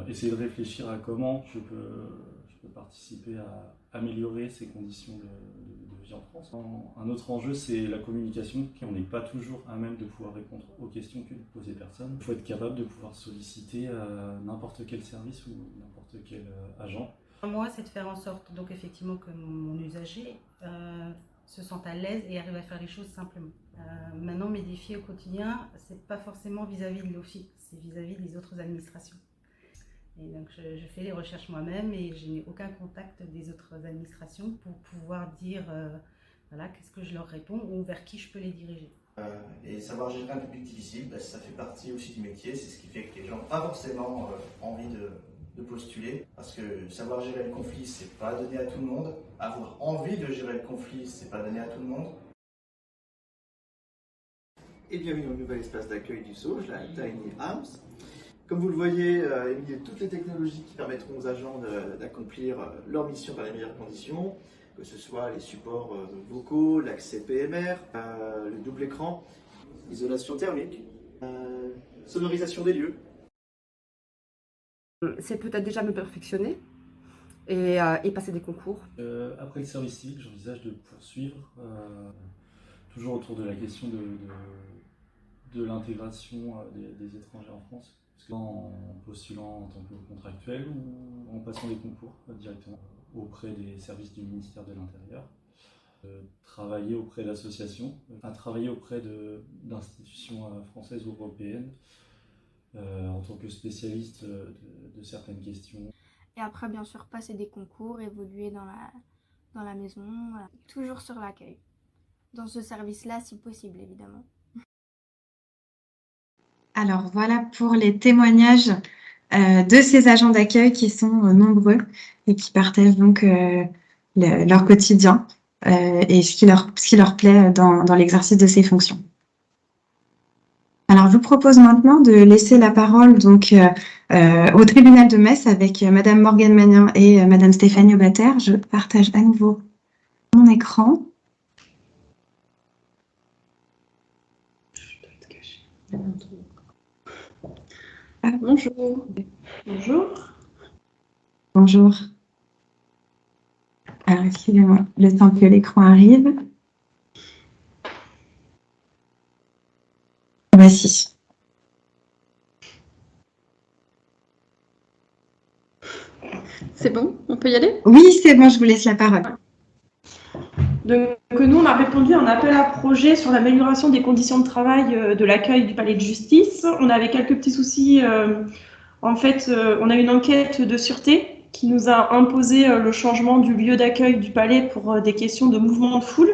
S9: essayer de réfléchir à comment je peux participer à améliorer ces conditions de vie en France. Un autre enjeu, c'est la communication, on n'est pas toujours à même de pouvoir répondre aux questions que nous posent les personnes. Il faut être capable de pouvoir solliciter n'importe quel service ou n'importe quel agent.
S8: Moi, c'est de faire en sorte, donc effectivement, que mon usager se sente à l'aise et arrive à faire les choses simplement. Maintenant, mes défis au quotidien, c'est pas forcément vis-à-vis de l'OFI, c'est vis-à-vis des autres administrations. Et donc, je fais les recherches moi-même et je n'ai aucun contact des autres administrations pour pouvoir dire, voilà, qu'est-ce que je leur réponds ou vers qui je peux les diriger.
S10: Et savoir gérer un public difficile, ça fait partie aussi du métier, c'est ce qui fait que les gens n'ont pas forcément envie de postuler, parce que savoir gérer le conflit, c'est pas donné à tout le monde. Avoir envie de gérer le conflit, c'est pas donné à tout le monde.
S12: Et bienvenue dans le nouvel espace d'accueil du Sauge, la Tiny Arms. Comme vous le voyez, il y a toutes les technologies qui permettront aux agents d'accomplir leur mission dans les meilleures conditions, que ce soit les supports vocaux, l'accès PMR, le double écran, l'isolation thermique, sonorisation des lieux.
S11: C'est peut-être déjà me perfectionner et passer des concours.
S9: Après le service civique, j'envisage de poursuivre, toujours autour de la question de l'intégration des étrangers en France. En postulant en tant que contractuel ou en passant des concours directement auprès des services du ministère de l'Intérieur. Travailler auprès d'associations, travailler auprès d'institutions françaises ou européennes en tant que spécialiste de certaines questions.
S7: Et après, bien sûr, passer des concours, évoluer dans la maison, toujours sur l'accueil. Dans ce service-là, si possible, évidemment.
S1: Alors voilà pour les témoignages de ces agents d'accueil qui sont nombreux et qui partagent donc leur quotidien et ce qui leur plaît dans l'exercice de ces fonctions. Alors je vous propose maintenant de laisser la parole donc au tribunal de Metz avec Madame Morgane Magnin et Madame Stéphanie Aubater. Je partage à nouveau mon écran.
S13: Ah, bonjour. Bonjour.
S1: Bonjour. Alors, excusez-moi, le temps que l'écran arrive. pharmacie.
S6: C'est bon, on peut y aller?
S1: Oui, c'est bon, je vous laisse la parole.
S13: Donc, nous, on a répondu à un appel à projet sur l'amélioration des conditions de travail de l'accueil du palais de justice. On avait quelques petits soucis. En fait, on a une enquête de sûreté qui nous a imposé le changement du lieu d'accueil du palais pour des questions de mouvement de foule.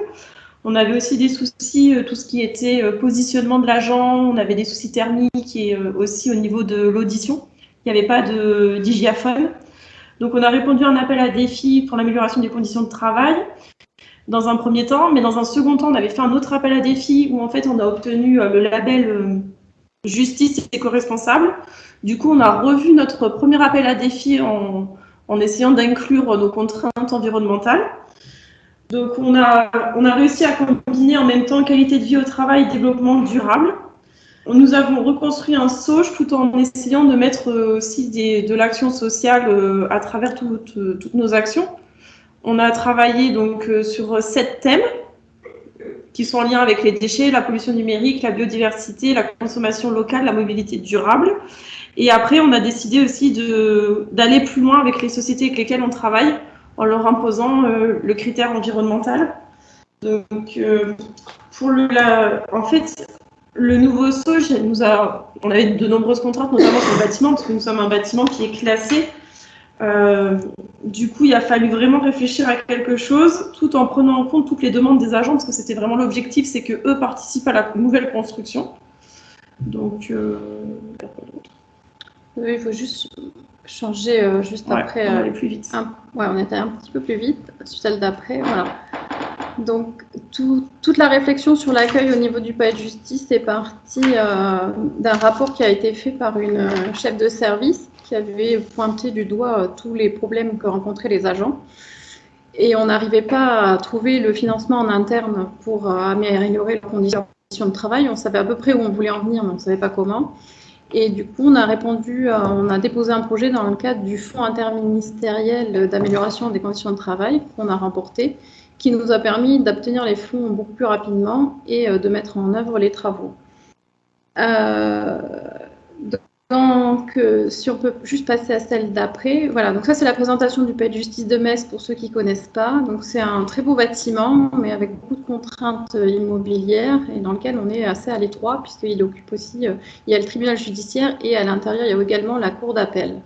S13: On avait aussi des soucis, tout ce qui était positionnement de l'agent. On avait des soucis thermiques et aussi au niveau de l'audition. Il n'y avait pas de digiaphone. Donc, on a répondu à un appel à défi pour l'amélioration des conditions de travail dans un premier temps, mais dans un second temps, on avait fait un autre appel à défi où en fait, on a obtenu le label justice éco-responsable. Du coup, on a revu notre premier appel à défi en essayant d'inclure nos contraintes environnementales. Donc, on a réussi à combiner en même temps qualité de vie au travail et développement durable. Nous avons reconstruit un SOJ tout en essayant de mettre aussi de l'action sociale à travers toutes nos actions. On a travaillé donc sur 7 thèmes qui sont en lien avec les déchets, la pollution numérique, la biodiversité, la consommation locale, la mobilité durable. Et après, on a décidé aussi d'aller plus loin avec les sociétés avec lesquelles on travaille en leur imposant le critère environnemental. Donc, en fait, le nouveau SOJ, on avait de nombreuses contraintes, notamment sur le bâtiment, parce que nous sommes un bâtiment qui est classé. Du coup, il a fallu vraiment réfléchir à quelque chose, tout en prenant en compte toutes les demandes des agents, parce que c'était vraiment l'objectif, c'est qu'eux participent à la nouvelle construction. Donc,
S6: oui, il faut juste changer juste après.
S13: On allait plus vite.
S6: On était un petit peu plus vite, celle d'après, voilà. Donc, toute la réflexion sur l'accueil au niveau du palais de justice est partie d'un rapport qui a été fait par une chef de service qui avait pointé du doigt tous les problèmes que rencontraient les agents. Et on n'arrivait pas à trouver le financement en interne pour améliorer les conditions de travail. On savait à peu près où on voulait en venir, mais on ne savait pas comment. Et du coup, on a déposé un projet dans le cadre du Fonds interministériel d'amélioration des conditions de travail qu'on a remporté, qui nous a permis d'obtenir les fonds beaucoup plus rapidement et de mettre en œuvre les travaux. Donc, si on peut juste passer à celle d'après. Voilà, donc ça, c'est la présentation du palais de justice de Metz pour ceux qui ne connaissent pas. Donc, c'est un très beau bâtiment, mais avec beaucoup de contraintes immobilières et dans lequel on est assez à l'étroit, puisqu'il occupe aussi, il y a le tribunal judiciaire et à l'intérieur, il y a également la cour d'appel.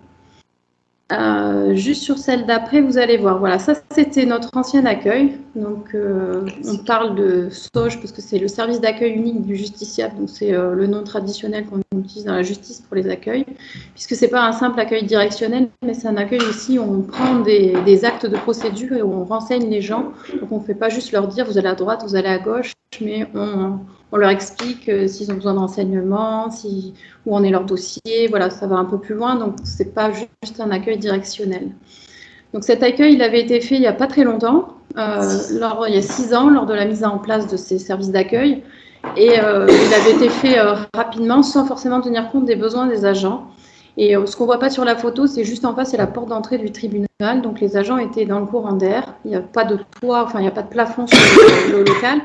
S6: Juste sur celle d'après, vous allez voir. Voilà, ça c'était notre ancien accueil. Donc, on parle de SOJ parce que c'est le service d'accueil unique du justiciable. Donc, c'est le nom traditionnel qu'on utilise dans la justice pour les accueils, puisque c'est pas un simple accueil directionnel, mais c'est un accueil aussi où on prend des actes de procédure et où on renseigne les gens. Donc, on ne fait pas juste leur dire vous allez à droite, vous allez à gauche, mais on leur explique s'ils ont besoin de renseignements, où en est leur dossier. Voilà, ça va un peu plus loin. Donc, ce n'est pas juste un accueil directionnel. Donc, cet accueil, il avait été fait il n'y a pas très longtemps, il y a 6 ans, lors de la mise en place de ces services d'accueil. Et il avait été fait rapidement, sans forcément tenir compte des besoins des agents. Et ce qu'on ne voit pas sur la photo, c'est juste en face, c'est la porte d'entrée du tribunal. Donc, les agents étaient dans le courant d'air. Il n'y a pas de toit, il n'y a pas de plafond sur le local.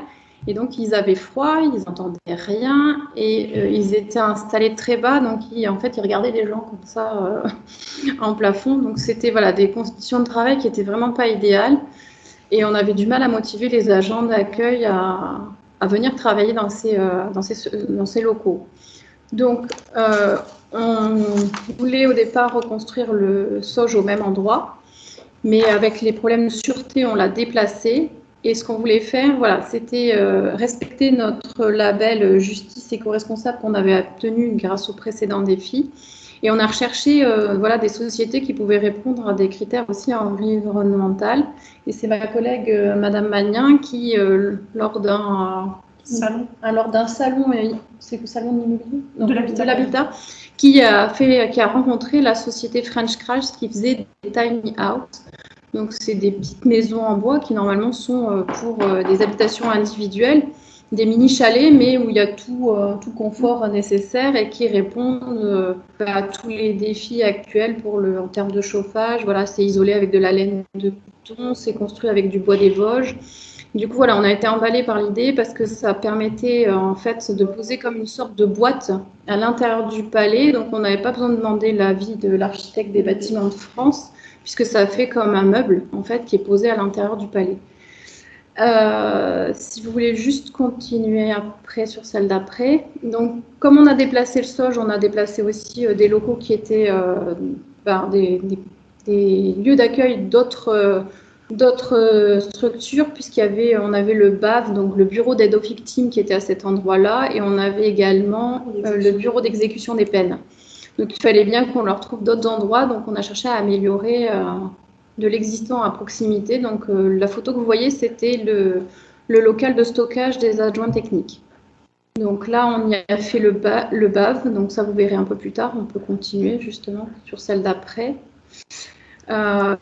S6: Et donc, ils avaient froid, ils n'entendaient rien et ils étaient installés très bas. Donc, ils regardaient les gens comme ça en plafond. Donc, c'était des conditions de travail qui n'étaient vraiment pas idéales. Et on avait du mal à motiver les agents d'accueil à venir travailler dans ces locaux. Donc, on voulait au départ reconstruire le SOJ au même endroit. Mais avec les problèmes de sûreté, on l'a déplacé. Et ce qu'on voulait faire, c'était respecter notre label justice éco-responsable qu'on avait obtenu grâce au précédent défi. Et on a recherché des sociétés qui pouvaient répondre à des critères aussi environnementaux. Et c'est ma collègue, Madame Magnin, qui, lors d'un salon, c'est le salon de l'immobilier de l'habitat, qui a rencontré la société French Crash qui faisait des tiny houses. Donc, c'est des petites maisons en bois qui, normalement, sont pour des habitations individuelles, des mini-chalets, mais où il y a tout confort nécessaire et qui répondent à tous les défis actuels en termes de chauffage. Voilà, c'est isolé avec de la laine de coton, c'est construit avec du bois des Vosges. Du coup, voilà, on a été emballé par l'idée parce que ça permettait en fait de poser comme une sorte de boîte à l'intérieur du palais. Donc, on n'avait pas besoin de demander l'avis de l'architecte des bâtiments de France, puisque ça fait comme un meuble en fait qui est posé à l'intérieur du palais. Si vous voulez juste continuer après sur celle d'après. Donc, comme on a déplacé le SOJ, on a déplacé aussi des locaux qui étaient des lieux d'accueil d'autres structures, on avait le BAV, donc le bureau d'aide aux victimes qui était à cet endroit-là, et on avait également le bureau d'exécution des peines. Donc il fallait bien qu'on leur trouve d'autres endroits, donc on a cherché à améliorer de l'existant à proximité. Donc la photo que vous voyez, c'était le local de stockage des adjoints techniques. Donc là, on y a fait le BAV, donc ça vous verrez un peu plus tard, on peut continuer justement sur celle d'après. Donc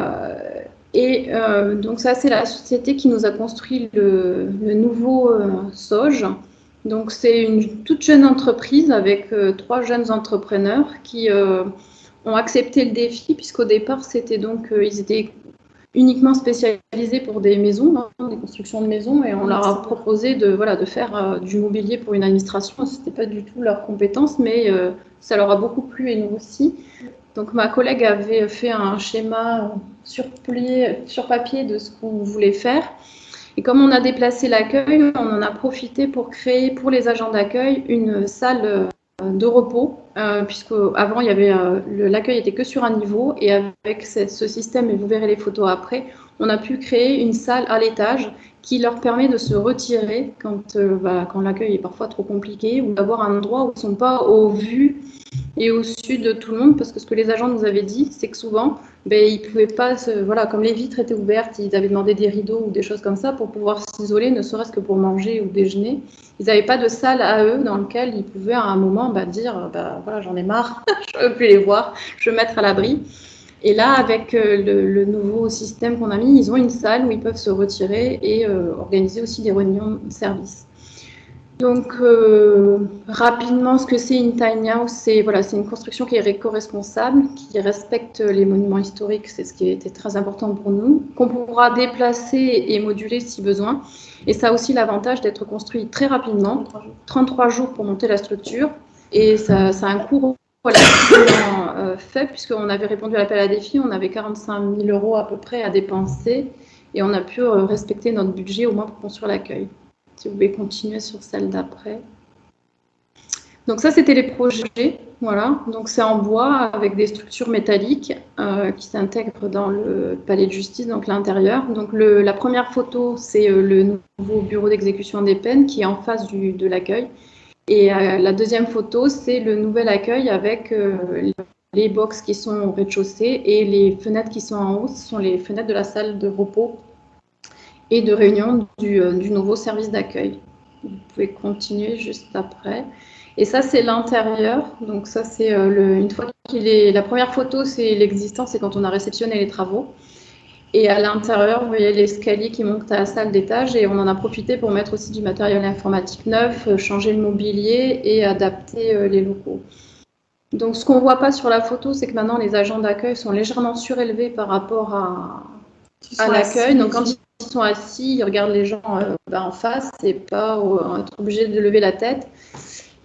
S6: ça, c'est la société qui nous a construit le nouveau SOJ. Donc c'est une toute jeune entreprise avec 3 jeunes entrepreneurs qui ont accepté le défi, puisqu'au départ, ils étaient uniquement spécialisés pour des maisons, des constructions de maisons, et on leur a proposé de faire du mobilier pour une administration. Ce n'était pas du tout leur compétence, mais ça leur a beaucoup plu, et nous aussi. Donc ma collègue avait fait un schéma sur papier de ce qu'on voulait faire. Et comme on a déplacé l'accueil, on en a profité pour créer pour les agents d'accueil une salle de repos, puisque avant l'accueil était que sur un niveau, et avec ce système, et vous verrez les photos après, on a pu créer une salle à l'étage qui leur permet de se retirer quand l'accueil est parfois trop compliqué, ou d'avoir un endroit où ils ne sont pas au vu et au sud de tout le monde, parce que ce que les agents nous avaient dit, c'est que souvent, ils ne pouvaient pas, comme les vitres étaient ouvertes, ils avaient demandé des rideaux ou des choses comme ça pour pouvoir s'isoler, ne serait-ce que pour manger ou déjeuner. Ils n'avaient pas de salle à eux dans laquelle ils pouvaient à un moment dire j'en ai marre, je ne veux plus les voir, je veux me mettre à l'abri. Et là, avec le nouveau système qu'on a mis, ils ont une salle où ils peuvent se retirer et organiser aussi des réunions de service. Donc, rapidement, ce que c'est une tiny house, c'est une construction qui est éco-responsable, qui respecte les monuments historiques, c'est ce qui était très important pour nous, qu'on pourra déplacer et moduler si besoin. Et ça a aussi l'avantage d'être construit très rapidement, 33 jours pour monter la structure, et ça a un coût relativement faible, puisqu'on avait répondu à l'appel à défi, on avait 45 000 € à peu près à dépenser, et on a pu respecter notre budget au moins pour construire l'accueil. Si vous voulez continuer sur celle d'après. Donc ça, c'était les projets. Voilà. Donc c'est en bois avec des structures métalliques qui s'intègrent dans le palais de justice, donc l'intérieur. Donc la première photo, c'est le nouveau bureau d'exécution des peines qui est en face de l'accueil. Et la deuxième photo, c'est le nouvel accueil avec les box qui sont au rez-de-chaussée et les fenêtres qui sont en haut. Ce sont les fenêtres de la salle de repos et de réunion du nouveau service d'accueil. Vous pouvez continuer juste après. Et ça, c'est l'intérieur. Donc ça, c'est une fois la première photo, c'est l'existant, c'est quand on a réceptionné les travaux. Et à l'intérieur, vous voyez l'escalier qui monte à la salle d'étage, et on en a profité pour mettre aussi du matériel informatique neuf, changer le mobilier et adapter les locaux. Donc ce qu'on ne voit pas sur la photo, c'est que maintenant les agents d'accueil sont légèrement surélevés par rapport à l'accueil. Donc quand ils sont assis, ils regardent les gens en face et pas être obligés de lever la tête.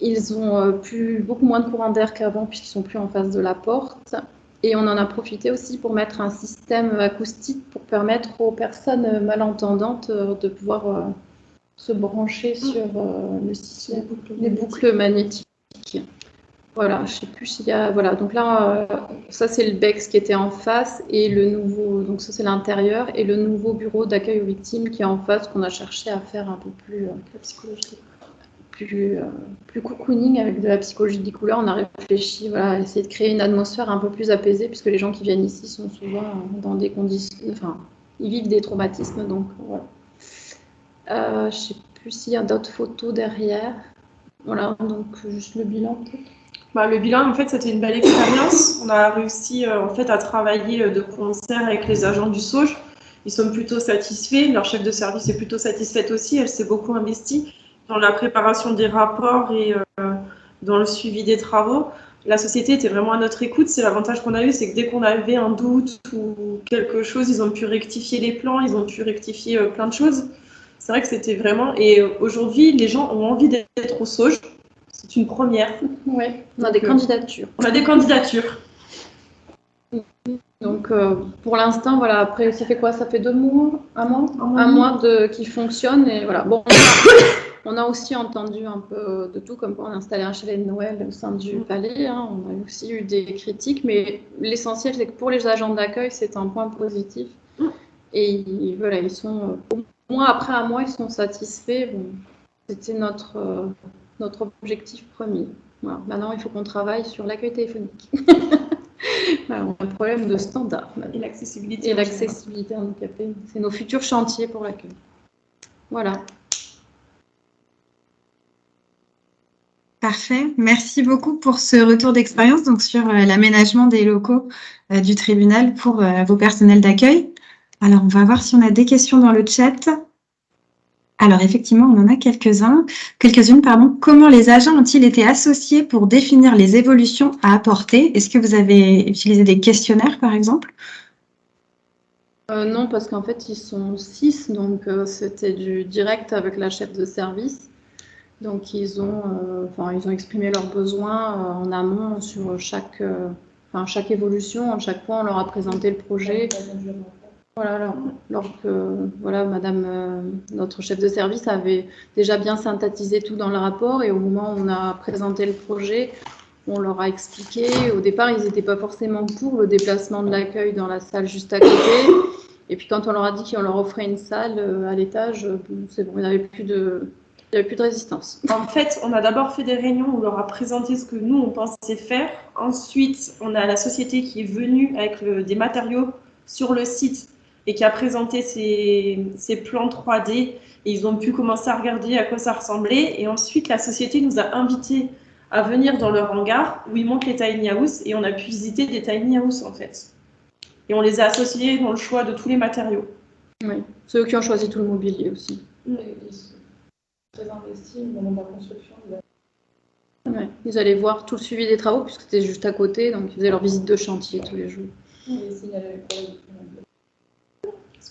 S6: Ils ont beaucoup moins de courant d'air qu'avant puisqu'ils ne sont plus en face de la porte. Et on en a profité aussi pour mettre un système acoustique pour permettre aux personnes malentendantes de pouvoir se brancher sur le système, les boucles magnétiques. Voilà, je ne sais plus s'il y a... Voilà, donc là, ça c'est le BEX qui était en face, et le nouveau, donc ça c'est l'intérieur, et le nouveau bureau d'accueil aux victimes qui est en face, qu'on a cherché à faire un peu plus plus cocooning avec de la psychologie des couleurs. On a réfléchi à essayer de créer une atmosphère un peu plus apaisée, puisque les gens qui viennent ici sont souvent dans des conditions... Enfin, ils vivent des traumatismes, donc voilà. Je ne sais plus s'il y a d'autres photos derrière. Voilà, donc juste le bilan peut-être.
S13: Le bilan, en fait, c'était une belle expérience. On a réussi en fait, à travailler de concert avec les agents du SOJ. Ils sont plutôt satisfaits. Leur chef de service est plutôt satisfaite aussi. Elle s'est beaucoup investie dans la préparation des rapports et dans le suivi des travaux. La société était vraiment à notre écoute. C'est l'avantage qu'on a eu, c'est que dès qu'on avait un doute ou quelque chose, ils ont pu rectifier les plans, ils ont pu rectifier plein de choses. C'est vrai que c'était vraiment... Et aujourd'hui, les gens ont envie d'être au SAUJ. C'est une première.
S14: Oui, on a des candidatures.
S13: On a des candidatures.
S14: Donc, pour l'instant, voilà, après, ça fait quoi? Ça fait 2 mois, un mois qui fonctionne. Et voilà. Bon, on a aussi entendu un peu de tout, comme quoi on a installé un chalet de Noël au sein du palais. Hein. On a aussi eu des critiques, mais l'essentiel, c'est que pour les agents d'accueil, c'est un point positif. Et voilà, ils sont, au moins après un mois, ils sont satisfaits. Bon, c'était notre objectif premier. Voilà. Maintenant, il faut qu'on travaille sur l'accueil téléphonique. Voilà, on a un problème de standard.
S13: Et l'accessibilité.
S14: Et l'accessibilité handicapée. C'est nos futurs chantiers pour l'accueil. Voilà.
S1: Parfait. Merci beaucoup pour ce retour d'expérience donc sur l'aménagement des locaux du tribunal pour vos personnels d'accueil. Alors, on va voir si on a des questions dans le chat. Alors, effectivement, on en a quelques-unes. Comment les agents ont-ils été associés pour définir les évolutions à apporter? Est-ce que vous avez utilisé des questionnaires, par exemple?
S14: Non, parce qu'en fait, ils sont 6, donc c'était du direct avec la chef de service. Donc, ils ont exprimé leurs besoins en amont sur chaque évolution. À chaque fois, on leur a présenté le projet. Voilà, notre chef de service avait déjà bien synthétisé tout dans le rapport et au moment où on a présenté le projet, on leur a expliqué. Au départ, ils n'étaient pas forcément pour le déplacement de l'accueil dans la salle juste à côté. Et puis quand on leur a dit qu'on leur offrait une salle à l'étage, c'est bon, il n'y avait plus de résistance.
S13: En fait, on a d'abord fait des réunions où on leur a présenté ce que nous, on pensait faire. Ensuite, on a la société qui est venue avec des matériaux sur le site et qui a présenté ses plans 3D. Et ils ont pu commencer à regarder à quoi ça ressemblait. Et ensuite, la société nous a invités à venir dans leur hangar où ils montent les tiny house. Et on a pu visiter des tiny house, en fait. Et on les a associés dans le choix de tous les matériaux.
S14: Oui, c'est eux qui ont choisi tout le mobilier aussi.
S6: Très investis dans la construction.
S14: Ouais. Ils allaient voir tout le suivi des travaux puisque c'était juste à côté, donc ils faisaient leur visite de chantier tous les jours.
S13: C'est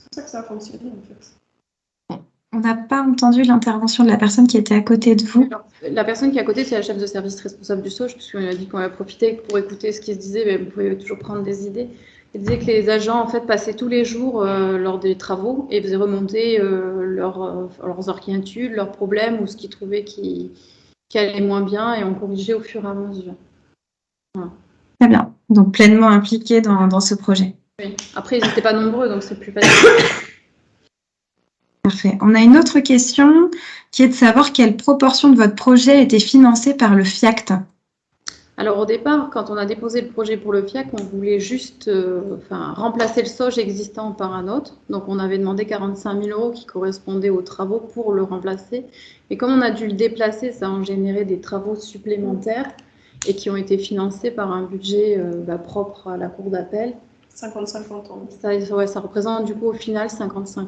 S13: pour ça que ça a fonctionné en fait.
S1: On n'a pas entendu l'intervention de la personne qui était à côté de vous.
S14: Alors, la personne qui est à côté, c'est la chef de service responsable du SAUJ, puisqu'on a dit qu'on avait profité pour écouter ce qui se disait, mais vous pouvez toujours prendre des idées. Il disait que les agents en fait passaient tous les jours lors des travaux et faisaient remonter leurs inquiétudes, leurs problèmes ou ce qu'ils trouvaient qui allait moins bien et on corrigeait au fur et à mesure. Voilà.
S1: Très bien, donc pleinement impliqués dans ce projet.
S14: Oui. Après, ils n'étaient pas nombreux, donc c'est plus facile.
S1: Parfait. On a une autre question qui est de savoir quelle proportion de votre projet était financée par le FIACT.
S14: Alors au départ, quand on a déposé le projet pour le FIAC, on voulait juste remplacer le SAUJ existant par un autre. Donc on avait demandé 45 000 € qui correspondaient aux travaux pour le remplacer. Et comme on a dû le déplacer, ça a généré des travaux supplémentaires et qui ont été financés par un budget propre à la cour d'appel.
S13: 50-50 ans.
S14: Ça représente du coup au final 50-50.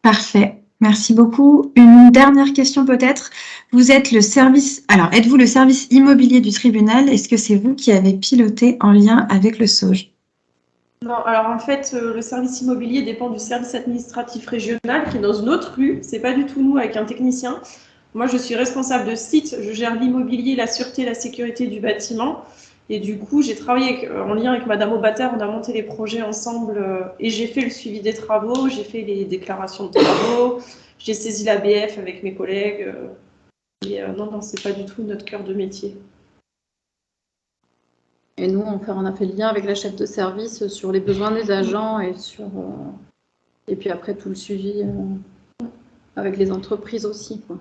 S1: Parfait. Merci beaucoup. Une dernière question peut-être. Vous êtes le service... Alors, êtes-vous le service immobilier du tribunal? Est-ce que c'est vous qui avez piloté en lien avec le SAUJ?
S13: Non, alors en fait, le service immobilier dépend du service administratif régional qui est dans une autre rue. C'est pas du tout nous avec un technicien. Moi, je suis responsable de site. Je gère l'immobilier, la sûreté, la sécurité du bâtiment. Et du coup, j'ai travaillé en lien avec Madame Aubater, on a monté les projets ensemble et j'ai fait le suivi des travaux, j'ai fait les déclarations de travaux, j'ai saisi l'ABF avec mes collègues. Non, c'est pas du tout notre cœur de métier.
S14: Et nous, on a fait le lien avec la chef de service sur les besoins des agents et puis après tout le suivi avec les entreprises aussi, quoi.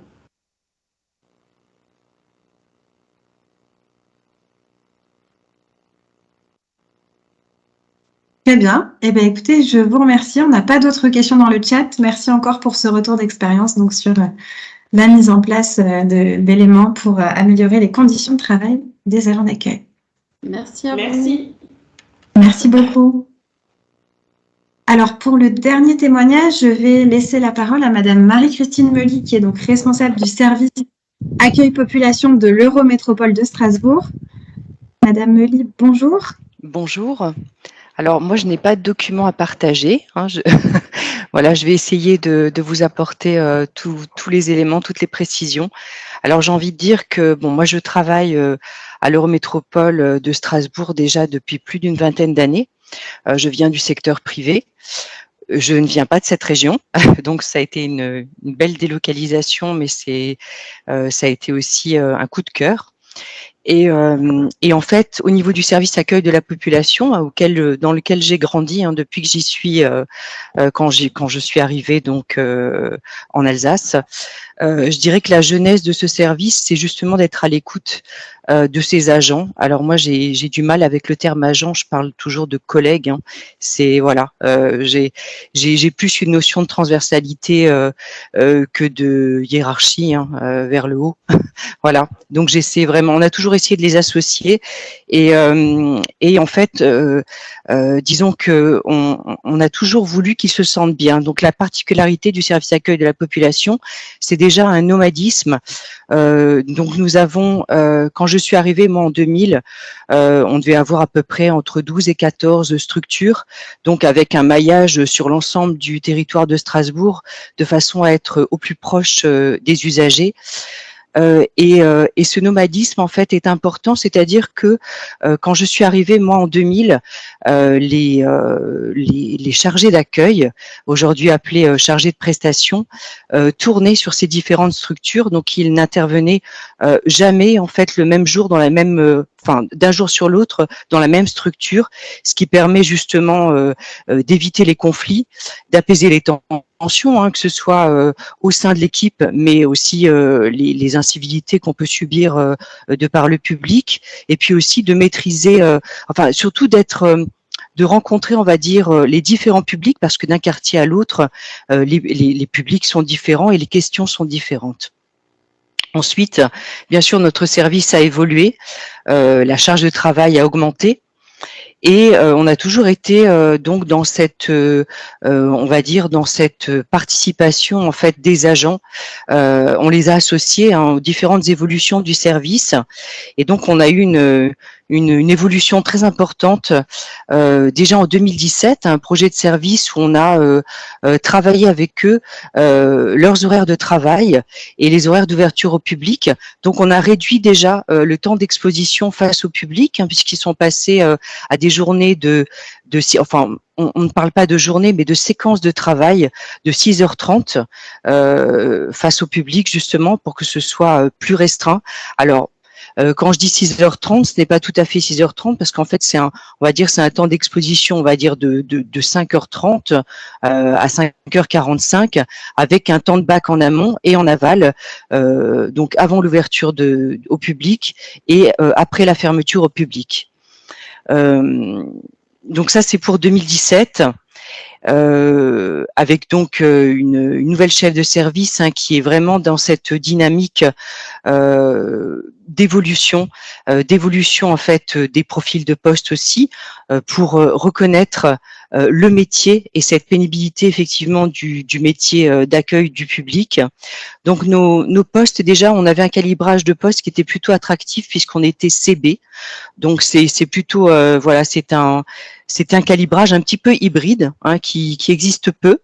S1: Très bien. Eh bien, écoutez, je vous remercie. On n'a pas d'autres questions dans le chat. Merci encore pour ce retour d'expérience donc sur la mise en place d'éléments pour améliorer les conditions de travail des agents d'accueil.
S14: Merci à
S13: vous.
S1: Merci beaucoup. Alors, pour le dernier témoignage, je vais laisser la parole à Madame Marie-Christine Meuly, qui est donc responsable du service accueil population de l'Eurométropole de Strasbourg. Madame Meuly, bonjour.
S15: Bonjour. Alors, moi, je n'ai pas de document à partager. Hein, voilà, je vais essayer de vous apporter tous les éléments, toutes les précisions. Alors, j'ai envie de dire que, bon, moi, je travaille à l'Eurométropole de Strasbourg déjà depuis plus d'une vingtaine d'années. Je viens du secteur privé. Je ne viens pas de cette région, donc ça a été une belle délocalisation, mais ça a été aussi un coup de cœur. Et en fait, au niveau du service accueil de la population, dans lequel j'ai grandi depuis que j'y suis, quand je suis arrivée donc en Alsace, je dirais que la jeunesse de ce service, c'est justement d'être à l'écoute de ses agents. Alors moi, j'ai du mal avec le terme agent. Je parle toujours de collègues. Hein. C'est voilà, j'ai plus une notion de transversalité que de hiérarchie vers le haut. Voilà. Donc j'essaie vraiment. On a toujours essayé de les associer et en fait, disons que on a toujours voulu qu'ils se sentent bien. Donc la particularité du service accueil de la population, c'est déjà un nomadisme. Donc nous avons, quand je suis arrivée moi en 2000, on devait avoir à peu près entre 12 et 14 structures, donc avec un maillage sur l'ensemble du territoire de Strasbourg, de façon à être au plus proche des usagers. Et ce nomadisme en fait est important, c'est-à-dire que quand je suis arrivée moi en 2000, les chargés d'accueil, aujourd'hui appelés chargés de prestation, tournaient sur ces différentes structures, donc ils n'intervenaient jamais en fait le même jour dans la même d'un jour sur l'autre dans la même structure, ce qui permet justement d'éviter les conflits, d'apaiser les tensions, que ce soit au sein de l'équipe, mais aussi les incivilités qu'on peut subir de par le public, et puis aussi de maîtriser, surtout de rencontrer, on va dire, les différents publics, parce que d'un quartier à l'autre, les publics sont différents et les questions sont différentes. Ensuite, bien sûr, notre service a évolué, la charge de travail a augmenté et on a toujours été donc dans cette, on va dire, dans cette participation en fait des agents. On les a associés aux différentes évolutions du service et donc on a eu une évolution très importante déjà en 2017, un projet de service où on a travaillé avec eux leurs horaires de travail et les horaires d'ouverture au public. Donc on a réduit déjà le temps d'exposition face au public puisqu'ils sont passés à des journées on ne parle pas de journée, mais de séquences de travail de 6h30 face au public, justement, pour que ce soit plus restreint. Alors, quand je dis 6h30, ce n'est pas tout à fait 6h30 parce qu'en fait, c'est un temps d'exposition, on va dire, de 5h30 à 5h45 avec un temps de bac en amont et en aval, donc avant l'ouverture au public et après la fermeture au public. Donc ça, c'est pour 2017. Avec donc une nouvelle chef de service qui est vraiment dans cette dynamique d'évolution en fait des profils de poste aussi pour reconnaître le métier et cette pénibilité effectivement du métier d'accueil du public. Donc nos postes, déjà on avait un calibrage de poste qui était plutôt attractif puisqu'on était CB. Donc c'est plutôt voilà, c'est un calibrage un petit peu hybride qui existe peu.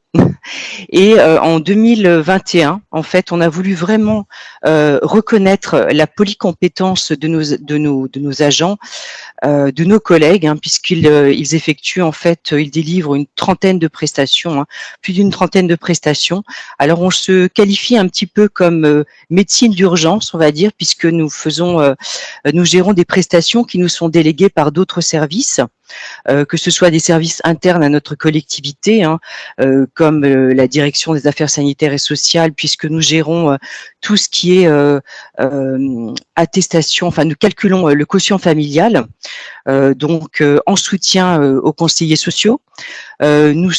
S15: Et en 2021, en fait, on a voulu vraiment reconnaître la polycompétence de nos agents, de nos collègues, puisqu'ils effectuent en fait, ils délivrent une trentaine de prestations, plus d'une trentaine de prestations. Alors on se qualifie un petit peu comme médecine d'urgence, on va dire, puisque nous gérons des prestations qui nous sont déléguées par d'autres services. Que ce soit des services internes à notre collectivité, comme la direction des affaires sanitaires et sociales, puisque nous gérons tout ce qui est attestation, nous calculons le quotient familial, donc en soutien aux conseillers sociaux. Nous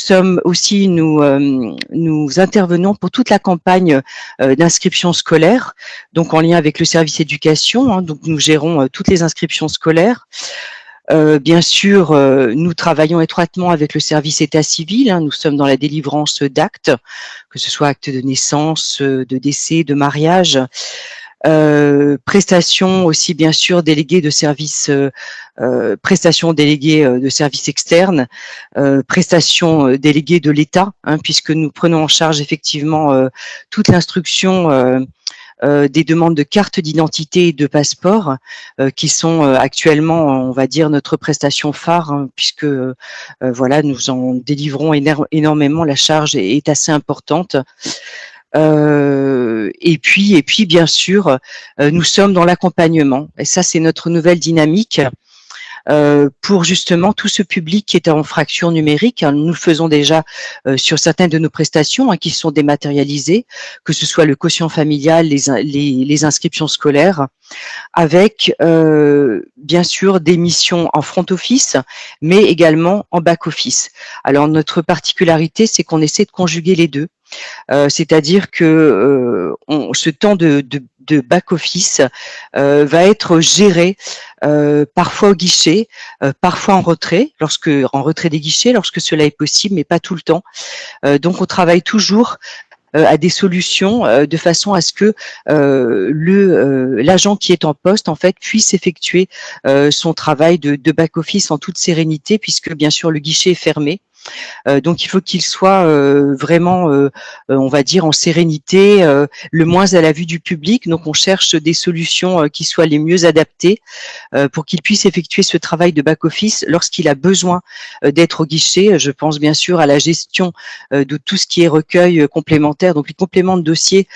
S15: intervenons pour toute la campagne d'inscription scolaire, donc en lien avec le service éducation, donc nous gérons toutes les inscriptions scolaires. Bien sûr, nous travaillons étroitement avec le service état civil. Nous sommes dans la délivrance d'actes, que ce soit actes de naissance, de décès, de mariage. prestations aussi bien sûr déléguées de services, prestations déléguées de services externes, prestations déléguées de l'État, hein, puisque nous prenons en charge effectivement toute l'instruction des demandes de carte d'identité et de passeport qui sont actuellement, on va dire, notre prestation phare, hein, puisque voilà, nous en délivrons énormément, la charge est assez importante. Et puis bien sûr, nous sommes dans l'accompagnement, et ça c'est notre nouvelle dynamique. Pour justement tout ce public qui est en fracture numérique. Nous le faisons déjà sur certaines de nos prestations qui sont dématérialisées, que ce soit le quotient familial, les inscriptions scolaires, avec bien sûr des missions en front office, mais également en back office. Alors notre particularité, c'est qu'on essaie de conjuguer les deux. C'est-à-dire que ce temps de back office va être géré parfois au guichet, parfois en retrait des guichets lorsque cela est possible, mais pas tout le temps. Donc on travaille toujours à des solutions de façon à ce que l'agent qui est en poste en fait puisse effectuer son travail de back office en toute sérénité, puisque bien sûr le guichet est fermé. Donc il faut qu'il soit vraiment, on va dire, en sérénité, le moins à la vue du public. Donc on cherche des solutions qui soient les mieux adaptées pour qu'il puisse effectuer ce travail de back-office lorsqu'il a besoin d'être au guichet. Je pense bien sûr à la gestion de tout ce qui est recueil complémentaire, donc les compléments de dossier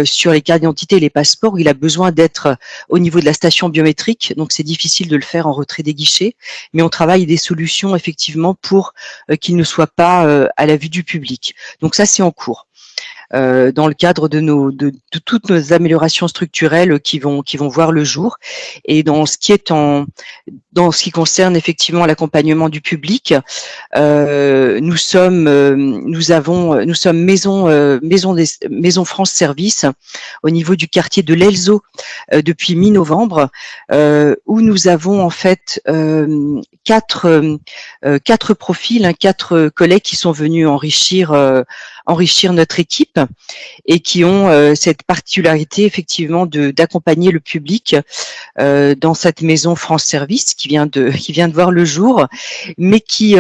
S15: sur les cartes d'identité et les passeports. Il a besoin d'être au niveau de la station biométrique, donc c'est difficile de le faire en retrait des guichets, mais on travaille des solutions effectivement pour qu'il ne soit pas à la vue du public. Donc ça, c'est en cours. Dans le cadre de toutes nos améliorations structurelles qui vont voir le jour, et dans ce qui concerne effectivement l'accompagnement du public, nous sommes Maison France Service au niveau du quartier de l'Elzo depuis mi-novembre, où nous avons en fait quatre profils, 4 collègues qui sont venus enrichir notre équipe et qui ont cette particularité effectivement d'accompagner le public dans cette maison France Service qui vient de voir le jour, mais qui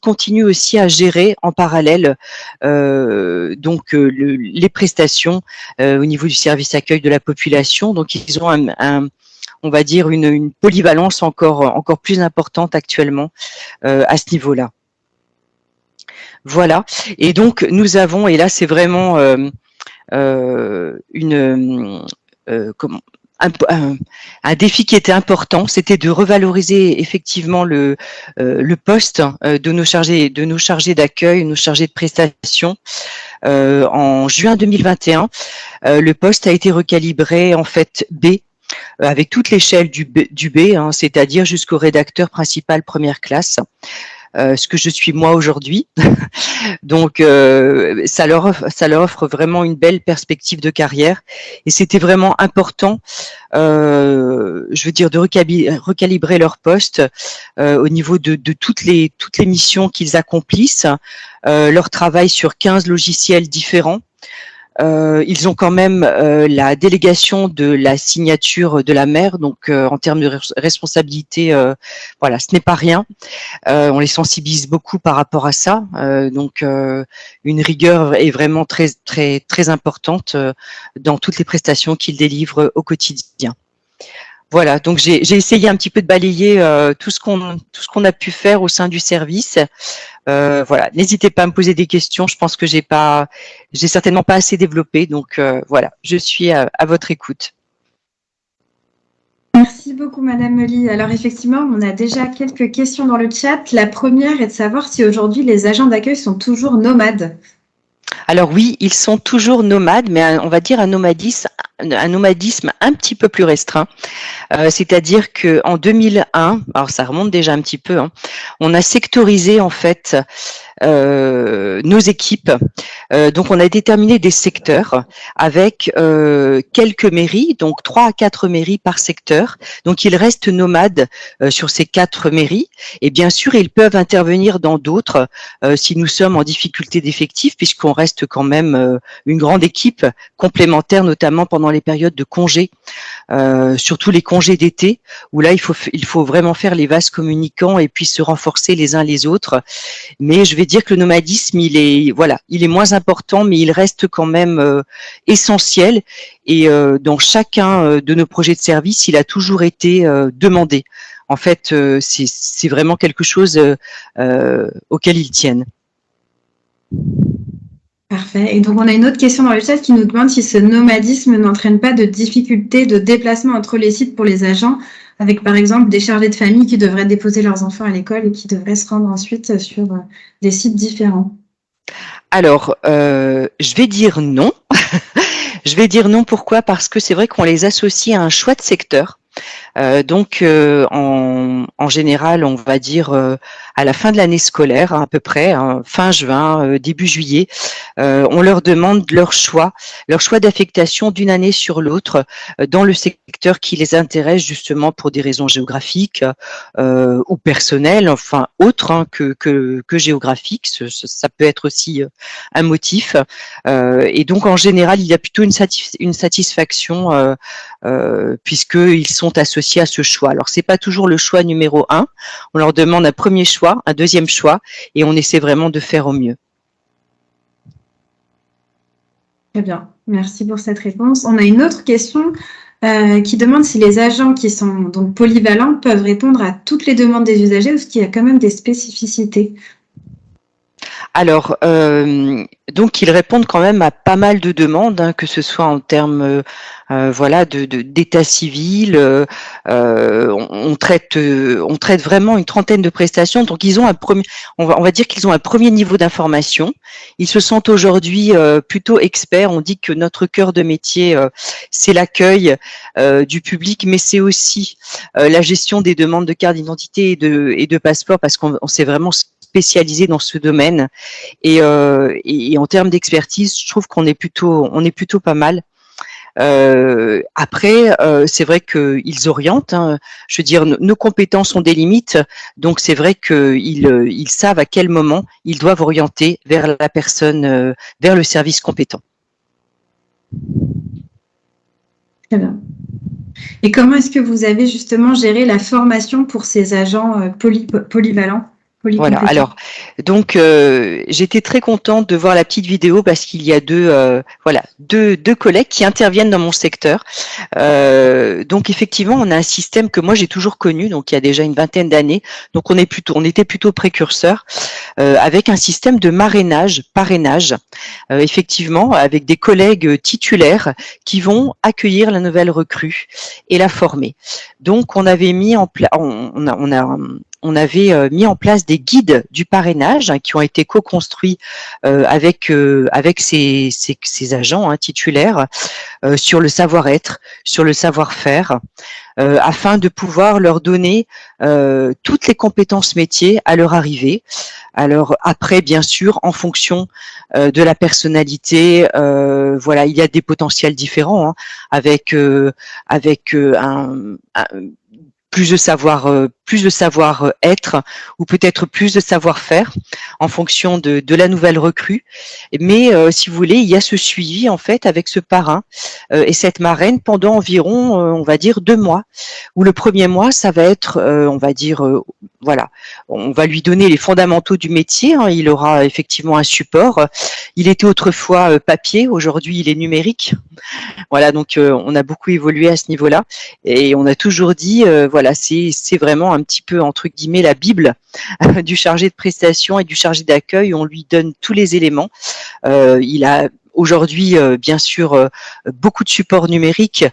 S15: continue aussi à gérer en parallèle donc les prestations au niveau du service accueil de la population. Donc ils ont on va dire une polyvalence encore plus importante actuellement à ce niveau-là. Voilà. Et donc nous avons, et là c'est vraiment un défi qui était important, c'était de revaloriser effectivement le poste de nos chargés d'accueil, nos chargés de prestation. En juin 2021, le poste a été recalibré en fait B, avec toute l'échelle du B, hein, c'est-à-dire jusqu'au rédacteur principal première classe. Ce que je suis moi aujourd'hui. Donc, ça leur offre vraiment une belle perspective de carrière. Et c'était vraiment important, je veux dire, de recalibrer leur poste au niveau de toutes les missions qu'ils accomplissent, leur travail sur 15 logiciels différents. Ils ont quand même la délégation de la signature de la maire, donc en termes de responsabilité, voilà, ce n'est pas rien. On les sensibilise beaucoup par rapport à ça, donc une rigueur est vraiment très très très importante dans toutes les prestations qu'ils délivrent au quotidien. Voilà, donc j'ai essayé un petit peu de balayer tout ce qu'on a pu faire au sein du service. Voilà, n'hésitez pas à me poser des questions. Je pense que j'ai certainement pas assez développé, donc voilà, je suis à votre écoute.
S1: Merci beaucoup, Madame Meuly. Alors effectivement, on a déjà quelques questions dans le chat. La première est de savoir si aujourd'hui les agents d'accueil sont toujours nomades.
S15: Alors oui, ils sont toujours nomades, mais on va dire un nomadisme un petit peu plus restreint. C'est-à-dire qu'en 2001, alors ça remonte déjà un petit peu, hein, on a sectorisé en fait nos équipes. Donc, on a déterminé des secteurs avec quelques mairies, donc 3 à 4 mairies par secteur. Donc, ils restent nomades sur ces 4 mairies. Et bien sûr, ils peuvent intervenir dans d'autres si nous sommes en difficulté d'effectifs, puisqu'on reste quand même une grande équipe complémentaire, notamment pendant les périodes de congés, surtout les congés d'été, où là, il faut vraiment faire les vases communicants et puis se renforcer les uns les autres. Mais je vais dire que le nomadisme, il est moins important, mais il reste quand même essentiel. Et dans chacun de nos projets de service, il a toujours été demandé. En fait, c'est vraiment quelque chose auquel ils tiennent.
S1: Parfait. Et donc, on a une autre question dans le chat qui nous demande si ce nomadisme n'entraîne pas de difficultés de déplacement entre les sites pour les agents, avec par exemple des chargés de famille qui devraient déposer leurs enfants à l'école et qui devraient se rendre ensuite sur des sites différents.
S15: Alors, je vais dire non. Je vais dire non, pourquoi? Parce que c'est vrai qu'on les associe à un choix de secteur. Donc, en général, on va dire à la fin de l'année scolaire, à peu près, fin juin, début juillet, on leur demande leur choix d'affectation d'une année sur l'autre dans le secteur qui les intéresse justement pour des raisons géographiques ou personnelles, enfin autres que géographiques. Ça peut être aussi un motif. Et donc, en général, il y a plutôt une satisfaction puisqu'ils sont associés à ce choix. Alors, c'est pas toujours le choix numéro 1. On leur demande un premier choix, un deuxième choix, et on essaie vraiment de faire au mieux.
S1: Très bien. Merci pour cette réponse. On a une autre question qui demande si les agents qui sont donc polyvalents peuvent répondre à toutes les demandes des usagers ou est-ce qu'il y a quand même des spécificités?
S15: Alors, donc ils répondent quand même à pas mal de demandes, que ce soit en termes d'état civil. On traite vraiment une trentaine de prestations. Donc ils ont on va dire qu'ils ont un premier niveau d'information. Ils se sentent aujourd'hui plutôt experts. On dit que notre cœur de métier, c'est l'accueil du public, mais c'est aussi la gestion des demandes de carte d'identité et de passeport, parce qu'on s'est vraiment spécialisé dans ce domaine et en termes d'expertise, je trouve qu'on est plutôt pas mal. Après, c'est vrai qu'ils orientent. Je veux dire, nos compétences ont des limites, donc c'est vrai qu'ils savent à quel moment ils doivent orienter vers la personne, vers le service compétent.
S1: Très bien. Et comment est-ce que vous avez justement géré la formation pour ces agents polyvalents?
S15: Voilà, alors, donc, j'étais très contente de voir la petite vidéo parce qu'il y a deux collègues qui interviennent dans mon secteur. Donc, effectivement, on a un système que moi, j'ai toujours connu, donc il y a déjà une vingtaine d'années. Donc, on était plutôt précurseurs avec un système de parrainage, effectivement, avec des collègues titulaires qui vont accueillir la nouvelle recrue et la former. Donc, on avait mis en place, on avait mis en place des guides du parrainage qui ont été co-construits avec ces agents titulaires sur le savoir-être, sur le savoir-faire, afin de pouvoir leur donner toutes les compétences métiers à leur arrivée. Alors après, bien sûr, en fonction de la personnalité, il y a des potentiels différents avec plus de savoir-être ou peut-être plus de savoir-faire en fonction de la nouvelle recrue. Mais si vous voulez, il y a ce suivi en fait avec ce parrain et cette marraine pendant environ, on va dire 2 mois. Où le premier mois, ça va être, on va lui donner les fondamentaux du métier. Il aura effectivement un support. Il était autrefois papier, aujourd'hui il est numérique. Voilà, donc on a beaucoup évolué à ce niveau-là et on a toujours dit, c'est vraiment un petit peu entre guillemets la Bible du chargé de prestation et du chargé d'accueil. On lui donne tous les éléments. Il a aujourd'hui, bien sûr, beaucoup de supports numériques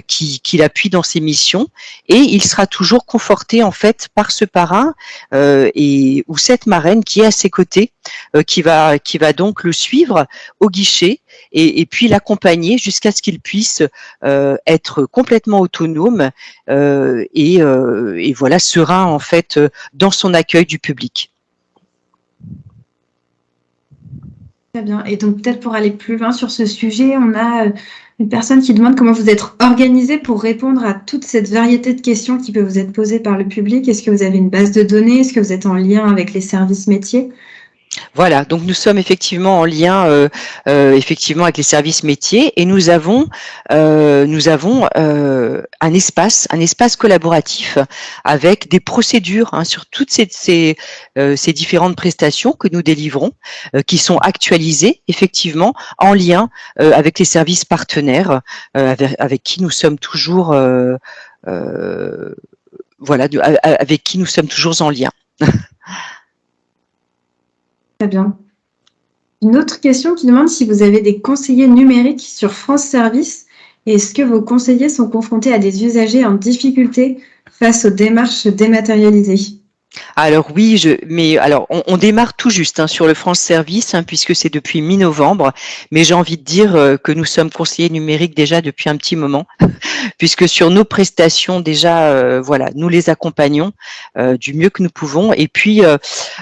S15: qui l'appuient dans ses missions, et il sera toujours conforté en fait par ce parrain ou cette marraine qui est à ses côtés, qui va donc le suivre au guichet et puis l'accompagner jusqu'à ce qu'il puisse être complètement autonome et serein en fait dans son accueil du public.
S1: Très bien. Et donc, peut-être pour aller plus loin sur ce sujet, on a une personne qui demande comment vous êtes organisé pour répondre à toute cette variété de questions qui peut vous être posées par le public. Est-ce que vous avez une base de données? Est-ce que vous êtes en lien avec les services métiers?
S15: Voilà, donc nous sommes effectivement en lien effectivement avec les services métiers et nous avons un espace collaboratif avec des procédures sur toutes ces différentes prestations que nous délivrons, qui sont actualisées effectivement en lien avec les services partenaires avec qui nous sommes toujours avec qui nous sommes toujours en lien.
S1: Très bien. Une autre question qui demande si vous avez des conseillers numériques sur France Service et est-ce que vos conseillers sont confrontés à des usagers en difficulté face aux démarches dématérialisées?
S15: Alors oui, on démarre tout juste sur le France Service puisque c'est depuis mi-novembre, mais j'ai envie de dire que nous sommes conseillers numériques déjà depuis un petit moment, puisque sur nos prestations déjà, nous les accompagnons du mieux que nous pouvons, et puis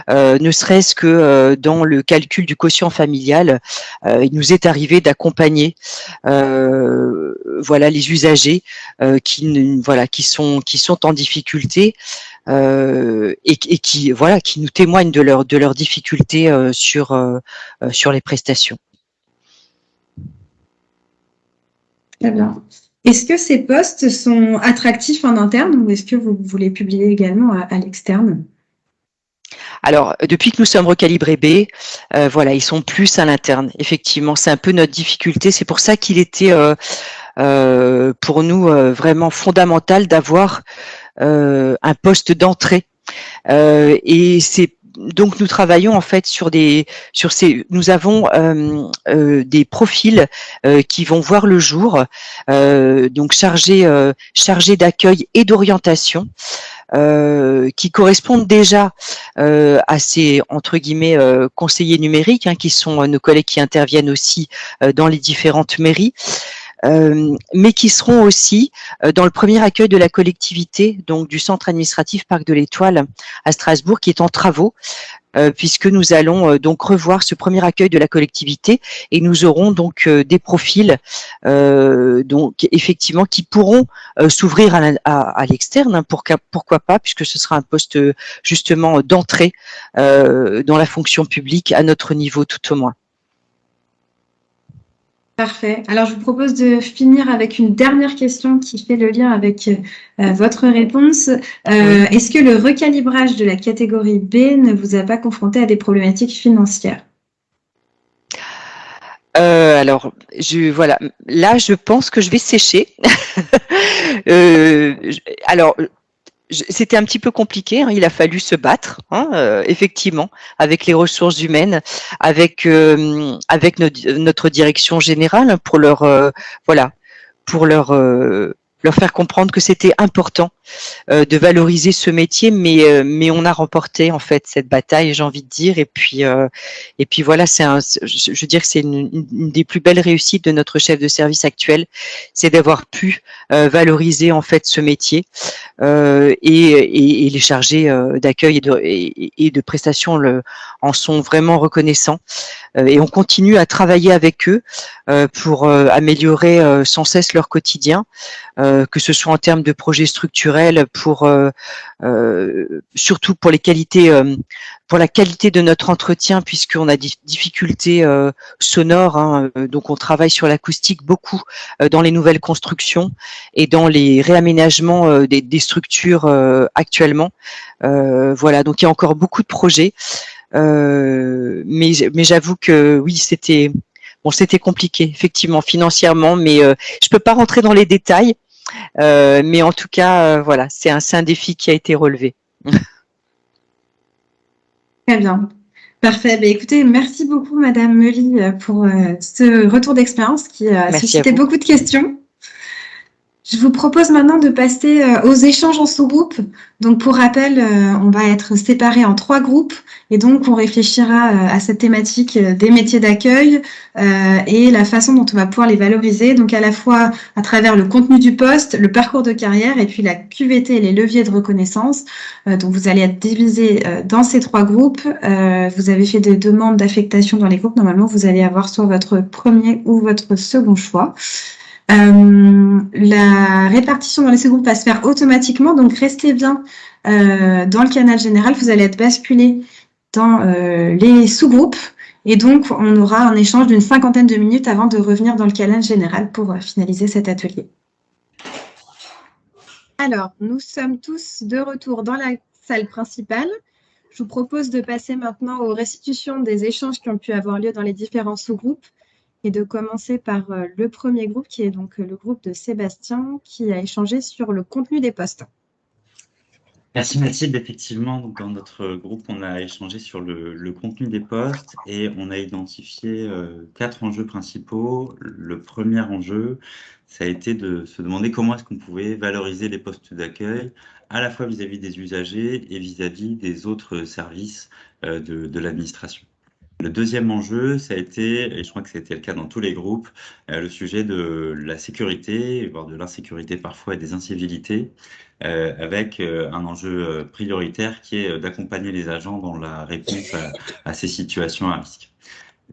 S15: ne serait-ce que dans le calcul du quotient familial, il nous est arrivé d'accompagner les usagers qui sont en difficulté. Et qui nous témoignent de leurs difficultés sur les prestations.
S1: Très bien. Est-ce que ces postes sont attractifs en interne ou est-ce que vous les publiez également à l'externe?
S15: Alors, depuis que nous sommes recalibrés B, ils sont plus à l'interne. Effectivement, c'est un peu notre difficulté. C'est pour ça qu'il était pour nous vraiment fondamental d'avoir un poste d'entrée et c'est donc nous travaillons en fait nous avons des profils qui vont voir le jour, donc chargés d'accueil et d'orientation, qui correspondent déjà à ces entre guillemets conseillers numériques qui sont nos collègues qui interviennent aussi dans les différentes mairies. Mais qui seront aussi dans le premier accueil de la collectivité, donc du centre administratif Parc de l'Étoile à Strasbourg, qui est en travaux, puisque nous allons donc revoir ce premier accueil de la collectivité et nous aurons donc des profils donc effectivement qui pourront s'ouvrir à l'externe, pourquoi pas, puisque ce sera un poste justement d'entrée dans la fonction publique à notre niveau tout au moins.
S1: Parfait. Alors, je vous propose de finir avec une dernière question qui fait le lien avec votre réponse. Est-ce que le recalibrage de la catégorie B ne vous a pas confronté à des problématiques financières?
S15: Alors, là, je pense que je vais sécher. C'était un petit peu compliqué, il a fallu se battre, effectivement, avec les ressources humaines, avec notre direction générale pour leur faire comprendre que c'était important de valoriser ce métier, mais on a remporté en fait cette bataille, j'ai envie de dire, et puis voilà, je veux dire que c'est une des plus belles réussites de notre chef de service actuel, c'est d'avoir pu valoriser en fait ce métier et les chargés d'accueil et de prestations en sont vraiment reconnaissants, et on continue à travailler avec eux pour améliorer sans cesse leur quotidien, que ce soit en termes de projets structurels, surtout pour la qualité de notre entretien, puisqu'on a des difficultés sonores, donc on travaille sur l'acoustique beaucoup dans les nouvelles constructions et dans les réaménagements des structures actuellement. Donc il y a encore beaucoup de projets, mais j'avoue que oui, c'était compliqué, effectivement, financièrement, mais je peux pas rentrer dans les détails. Mais en tout cas, c'est un défi qui a été relevé.
S1: Très bien. Parfait. Écoutez, merci beaucoup, Madame Meuly, pour ce retour d'expérience qui a suscité beaucoup de questions. Je vous propose maintenant de passer aux échanges en sous-groupe. Donc, pour rappel, on va être séparés en 3 groupes et donc on réfléchira à cette thématique des métiers d'accueil et la façon dont on va pouvoir les valoriser. Donc, à la fois à travers le contenu du poste, le parcours de carrière et puis la QVT et les leviers de reconnaissance. Donc, vous allez être divisés dans ces 3 groupes. Vous avez fait des demandes d'affectation dans les groupes. Normalement, vous allez avoir soit votre premier ou votre second choix. La répartition dans les groupes va se faire automatiquement, donc restez bien dans le canal général, vous allez être basculé dans les sous-groupes et donc on aura un échange d'une 50aine de minutes avant de revenir dans le canal général pour finaliser cet atelier. Alors, nous sommes tous de retour dans la salle principale. Je vous propose de passer maintenant aux restitutions des échanges qui ont pu avoir lieu dans les différents sous-groupes. Et de commencer par le premier groupe, qui est donc le groupe de Sébastien, qui a échangé sur le contenu des postes.
S16: Merci Mathilde. Effectivement, donc dans notre groupe, on a échangé sur le contenu des postes et on a identifié 4 enjeux principaux. Le premier enjeu, ça a été de se demander comment est-ce qu'on pouvait valoriser les postes d'accueil, à la fois vis-à-vis des usagers et vis-à-vis des autres services de l'administration. Le deuxième enjeu, ça a été, et je crois que c'était le cas dans tous les groupes, le sujet de la sécurité, voire de l'insécurité parfois et des incivilités, avec un enjeu prioritaire qui est d'accompagner les agents dans la réponse à ces situations à risque.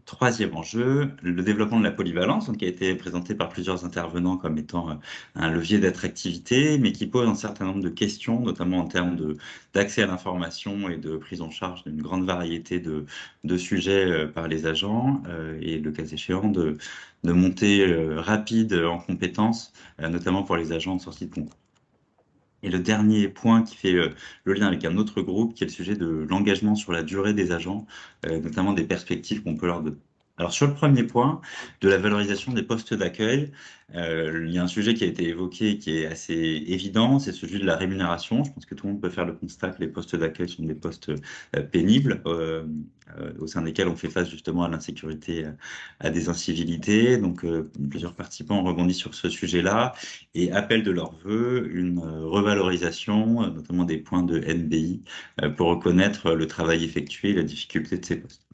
S16: Troisième enjeu, le développement de la polyvalence, donc, qui a été présenté par plusieurs intervenants comme étant un levier d'attractivité, mais qui pose un certain nombre de questions, notamment en termes d'accès à l'information et de prise en charge d'une grande variété de sujets par les agents, et le cas échéant de montée rapide en compétences, notamment pour les agents en sortie de concours. Et le dernier point qui fait le lien avec un autre groupe, qui est le sujet de l'engagement sur la durée des agents, notamment des perspectives qu'on peut leur donner. Alors sur le premier point, de la valorisation des postes d'accueil, il y a un sujet qui a été évoqué qui est assez évident, c'est celui de la rémunération. Je pense que tout le monde peut faire le constat que les postes d'accueil sont des postes pénibles, au sein desquels on fait face justement à l'insécurité, à des incivilités. Donc plusieurs participants ont rebondi sur ce sujet-là et appellent de leur vœu une revalorisation, notamment des points de NBI, pour reconnaître le travail effectué et la difficulté de ces postes.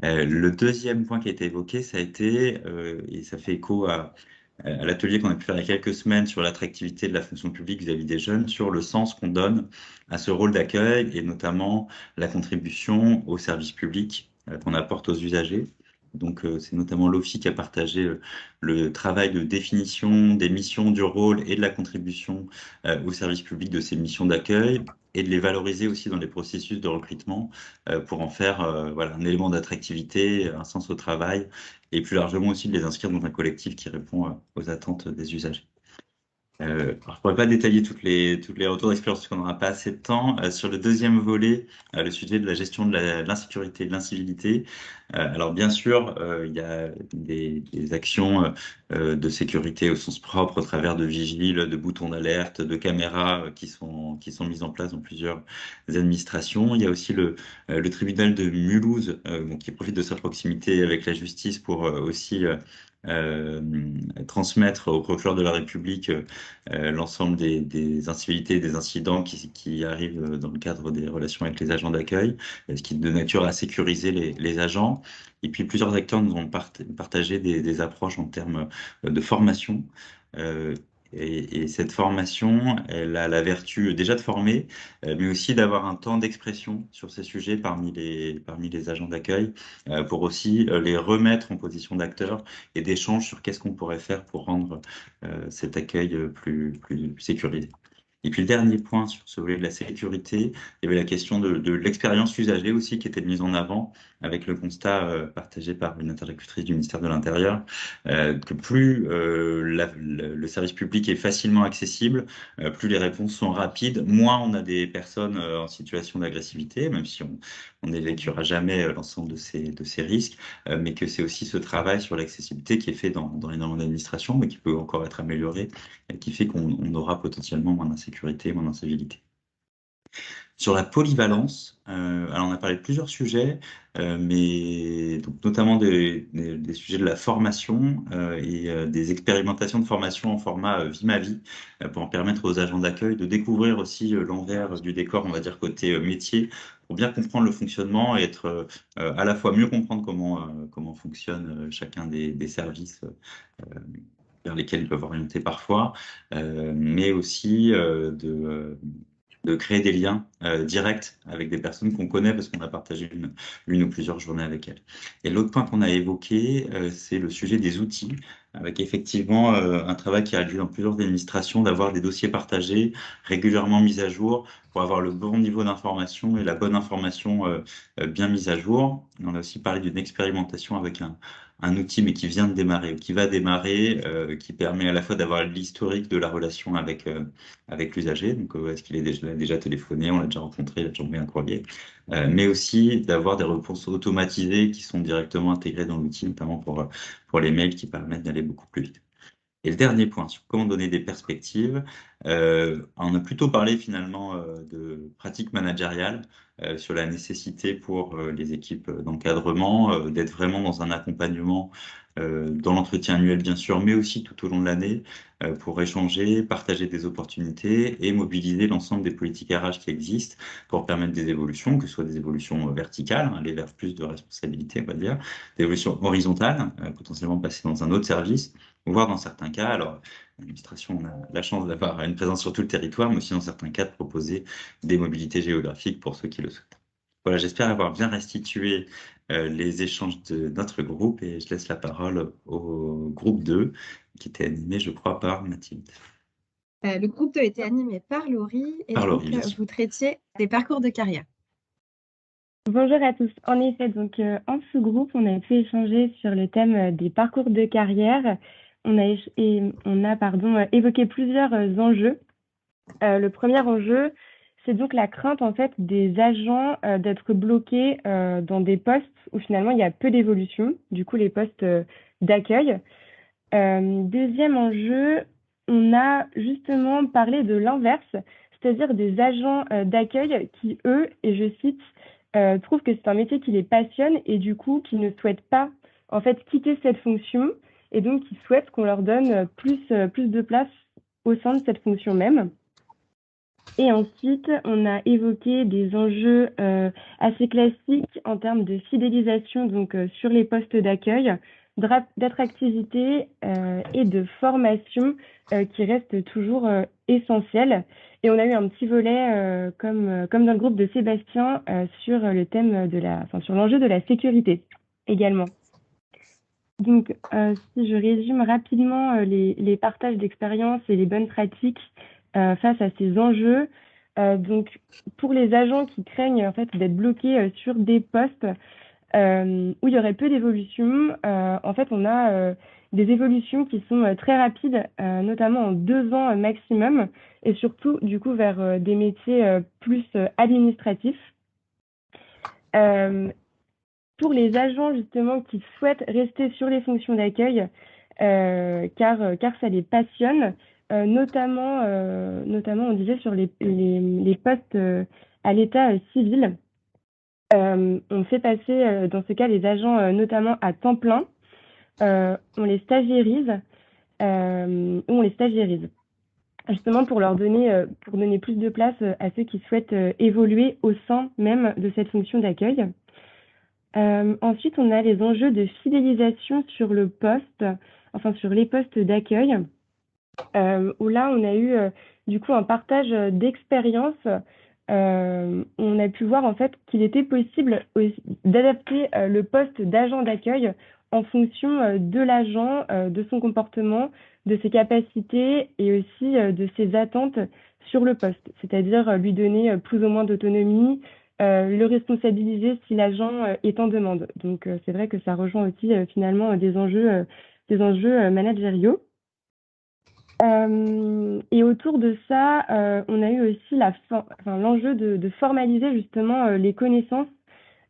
S16: Le deuxième point qui a été évoqué, ça a été, et ça fait écho à l'atelier qu'on a pu faire il y a quelques semaines sur l'attractivité de la fonction publique vis-à-vis des jeunes, sur le sens qu'on donne à ce rôle d'accueil et notamment la contribution au service public qu'on apporte aux usagers. Donc, c'est notamment l'OFI qui a partagé le travail de définition des missions, du rôle et de la contribution au service public de ces missions d'accueil et de les valoriser aussi dans les processus de recrutement pour en faire voilà, un élément d'attractivité, un sens au travail et plus largement aussi de les inscrire dans un collectif qui répond aux attentes des usagers. Alors, je ne pourrais pas détailler toutes les retours d'expérience parce qu'on n'aura pas assez de temps. Sur le deuxième volet, le sujet de la gestion de l'insécurité et de l'incivilité. Alors bien sûr, il y a des actions de sécurité au sens propre au travers de vigiles, de boutons d'alerte, de caméras qui sont mises en place dans plusieurs administrations. Il y a aussi le tribunal de Mulhouse qui profite de sa proximité avec la justice pour aussi transmettre au procureur de la République l'ensemble des incivilités, des incidents qui arrivent dans le cadre des relations avec les agents d'accueil, ce qui est de nature à sécuriser les agents. Et puis plusieurs acteurs nous ont partagé des approches en termes de formation. Et cette formation, elle a la vertu déjà de former, mais aussi d'avoir un temps d'expression sur ces sujets parmi les agents d'accueil, pour aussi les remettre en position d'acteurs et d'échange sur qu'est-ce qu'on pourrait faire pour rendre cet accueil plus sécurisé. Et puis le dernier point sur ce volet de la sécurité, il y avait la question de l'expérience usagée aussi qui était mise en avant, avec le constat partagé par une interlocutrice du ministère de l'Intérieur, que plus le service public est facilement accessible, plus les réponses sont rapides, moins on a des personnes en situation d'agressivité, même si on n'évacuera jamais l'ensemble de ces risques, mais que c'est aussi ce travail sur l'accessibilité qui est fait dans énormément d'administrations, mais qui peut encore être amélioré, et qui fait qu'on aura potentiellement moins d'insécurité, moins d'incivilité. Sur la polyvalence, alors on a parlé de plusieurs sujets, mais donc notamment des sujets de la formation et des expérimentations de formation en format Vie ma vie, pour en permettre aux agents d'accueil de découvrir aussi l'envers du décor, on va dire côté métier, pour bien comprendre le fonctionnement et être à la fois mieux comprendre comment fonctionne chacun des services vers lesquels ils peuvent orienter parfois, mais aussi de créer des liens directs avec des personnes qu'on connaît parce qu'on a partagé une ou plusieurs journées avec elles. Et l'autre point qu'on a évoqué, c'est le sujet des outils, avec effectivement un travail qui a lieu dans plusieurs administrations, d'avoir des dossiers partagés, régulièrement mis à jour, pour avoir le bon niveau d'information et la bonne information bien mise à jour. On a aussi parlé d'une expérimentation avec un outil, mais qui vient de démarrer, ou qui va démarrer, qui permet à la fois d'avoir l'historique de la relation avec l'usager, donc est-ce qu'il est déjà téléphoné, on l'a déjà rencontré, il a déjà envoyé un courrier, mais aussi d'avoir des réponses automatisées qui sont directement intégrées dans l'outil, notamment pour les mails qui permettent d'aller beaucoup plus vite. Et le dernier point, sur comment donner des perspectives, on a plutôt parlé finalement de pratiques managériales, sur la nécessité pour les équipes d'encadrement d'être vraiment dans un accompagnement dans l'entretien annuel bien sûr, mais aussi tout au long de l'année pour échanger, partager des opportunités et mobiliser l'ensemble des politiques RH qui existent pour permettre des évolutions, que ce soit des évolutions verticales, aller vers plus de responsabilité, on va dire, des évolutions horizontales, potentiellement passer dans un autre service, voire dans certains cas, alors l'administration on a la chance d'avoir une présence sur tout le territoire, mais aussi dans certains cas de proposer des mobilités géographiques pour ceux qui le souhaitent. Voilà, j'espère avoir bien restitué les échanges de notre groupe et je laisse la parole au groupe 2 qui était animé, je crois, par Mathilde.
S1: Le groupe 2 était animé par Laurie et
S16: Par Laurie,
S1: donc,
S16: bien sûr.
S1: vous traitiez des parcours de carrière.
S17: Bonjour à tous. En effet, donc en sous-groupe, on a pu échanger sur le thème des parcours de carrière. On a évoqué plusieurs enjeux. Le premier enjeu, c'est donc la crainte en fait des agents d'être bloqués dans des postes où finalement il y a peu d'évolution, du coup les postes d'accueil. Deuxième enjeu, on a justement parlé de l'inverse, c'est-à-dire des agents d'accueil qui, eux, et je cite, trouvent que c'est un métier qui les passionne et du coup qui ne souhaitent pas en fait quitter cette fonction et donc qui souhaitent qu'on leur donne plus de place au sein de cette fonction même. Et ensuite, on a évoqué des enjeux assez classiques en termes de fidélisation donc sur les postes d'accueil, d'attractivité et de formation qui restent toujours essentiels. Et on a eu un petit volet, comme dans le groupe de Sébastien, sur le thème sur l'enjeu de la sécurité également. Donc, si je résume rapidement les partages d'expériences et les bonnes pratiques face à ces enjeux, donc pour les agents qui craignent en fait d'être bloqués sur des postes où il y aurait peu d'évolution, en fait on a des évolutions qui sont très rapides, notamment en 2 ans maximum, et surtout du coup vers des métiers plus administratifs. Pour les agents justement qui souhaitent rester sur les fonctions d'accueil, car ça les passionne, notamment on disait sur les postes à l'état civil, on fait passer dans ce cas les agents notamment à temps plein, on les stagiairise justement pour donner plus de place à ceux qui souhaitent évoluer au sein même de cette fonction d'accueil. Ensuite, on a les enjeux de fidélisation sur les postes d'accueil, où là, on a eu du coup un partage d'expérience. On a pu voir en fait qu'il était possible d'adapter le poste d'agent d'accueil en fonction de l'agent, de son comportement, de ses capacités et aussi de ses attentes sur le poste, c'est-à-dire lui donner plus ou moins d'autonomie, le responsabiliser si l'agent est en demande. Donc c'est vrai que ça rejoint aussi finalement des enjeux managériaux. Et autour de ça, on a eu aussi l'enjeu de formaliser justement les connaissances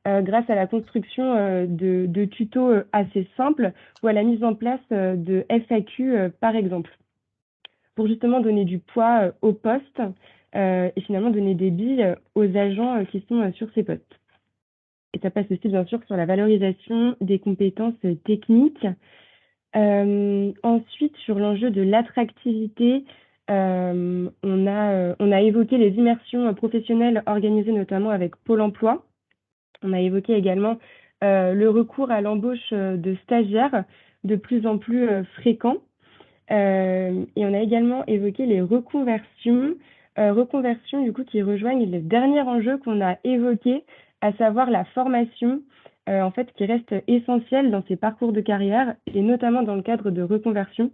S17: grâce à la construction de tutos assez simples ou à la mise en place de FAQ par exemple, pour justement donner du poids au poste et finalement donner des billes aux agents qui sont sur ces postes. Et ça passe aussi bien sûr sur la valorisation des compétences techniques. Ensuite, sur l'enjeu de l'attractivité, on a évoqué les immersions professionnelles organisées notamment avec Pôle emploi. On a évoqué également le recours à l'embauche de stagiaires de plus en plus fréquent. Et on a également évoqué les reconversions, du coup qui rejoignent le dernier enjeu qu'on a évoqué, à savoir la formation, en fait, qui reste essentielle dans ces parcours de carrière, et notamment dans le cadre de reconversion,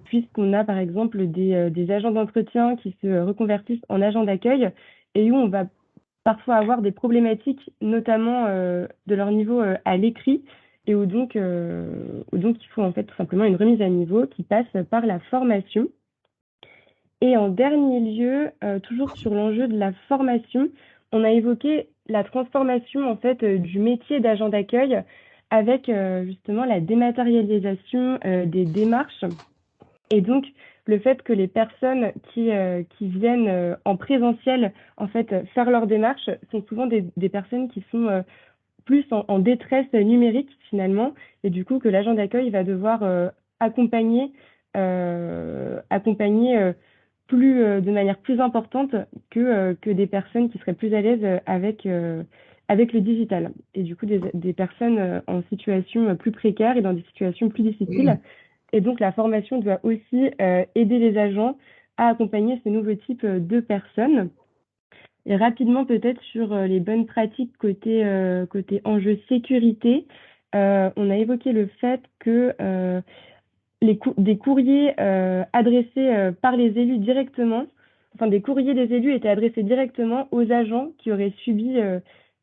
S17: puisqu'on a par exemple des agents d'entretien qui se reconvertissent en agents d'accueil, et où on va parfois avoir des problématiques, notamment de leur niveau à l'écrit, et où donc il faut en fait tout simplement une remise à niveau qui passe par la formation. Et en dernier lieu, toujours sur l'enjeu de la formation, on a évoqué la transformation en fait du métier d'agent d'accueil avec justement la dématérialisation des démarches, et donc le fait que les personnes qui viennent en présentiel en fait faire leurs démarches sont souvent des personnes qui sont plus en détresse numérique finalement, et du coup que l'agent d'accueil va devoir accompagner de manière plus importante que des personnes qui seraient plus à l'aise avec le digital, et du coup des personnes en situation plus précaire et dans des situations plus difficiles. Et donc la formation doit aussi aider les agents à accompagner ces nouveaux types de personnes. Et rapidement, peut-être sur les bonnes pratiques côté enjeu sécurité, on a évoqué le fait que des courriers adressés par les élus directement, enfin des courriers des élus étaient adressés directement aux agents qui auraient subi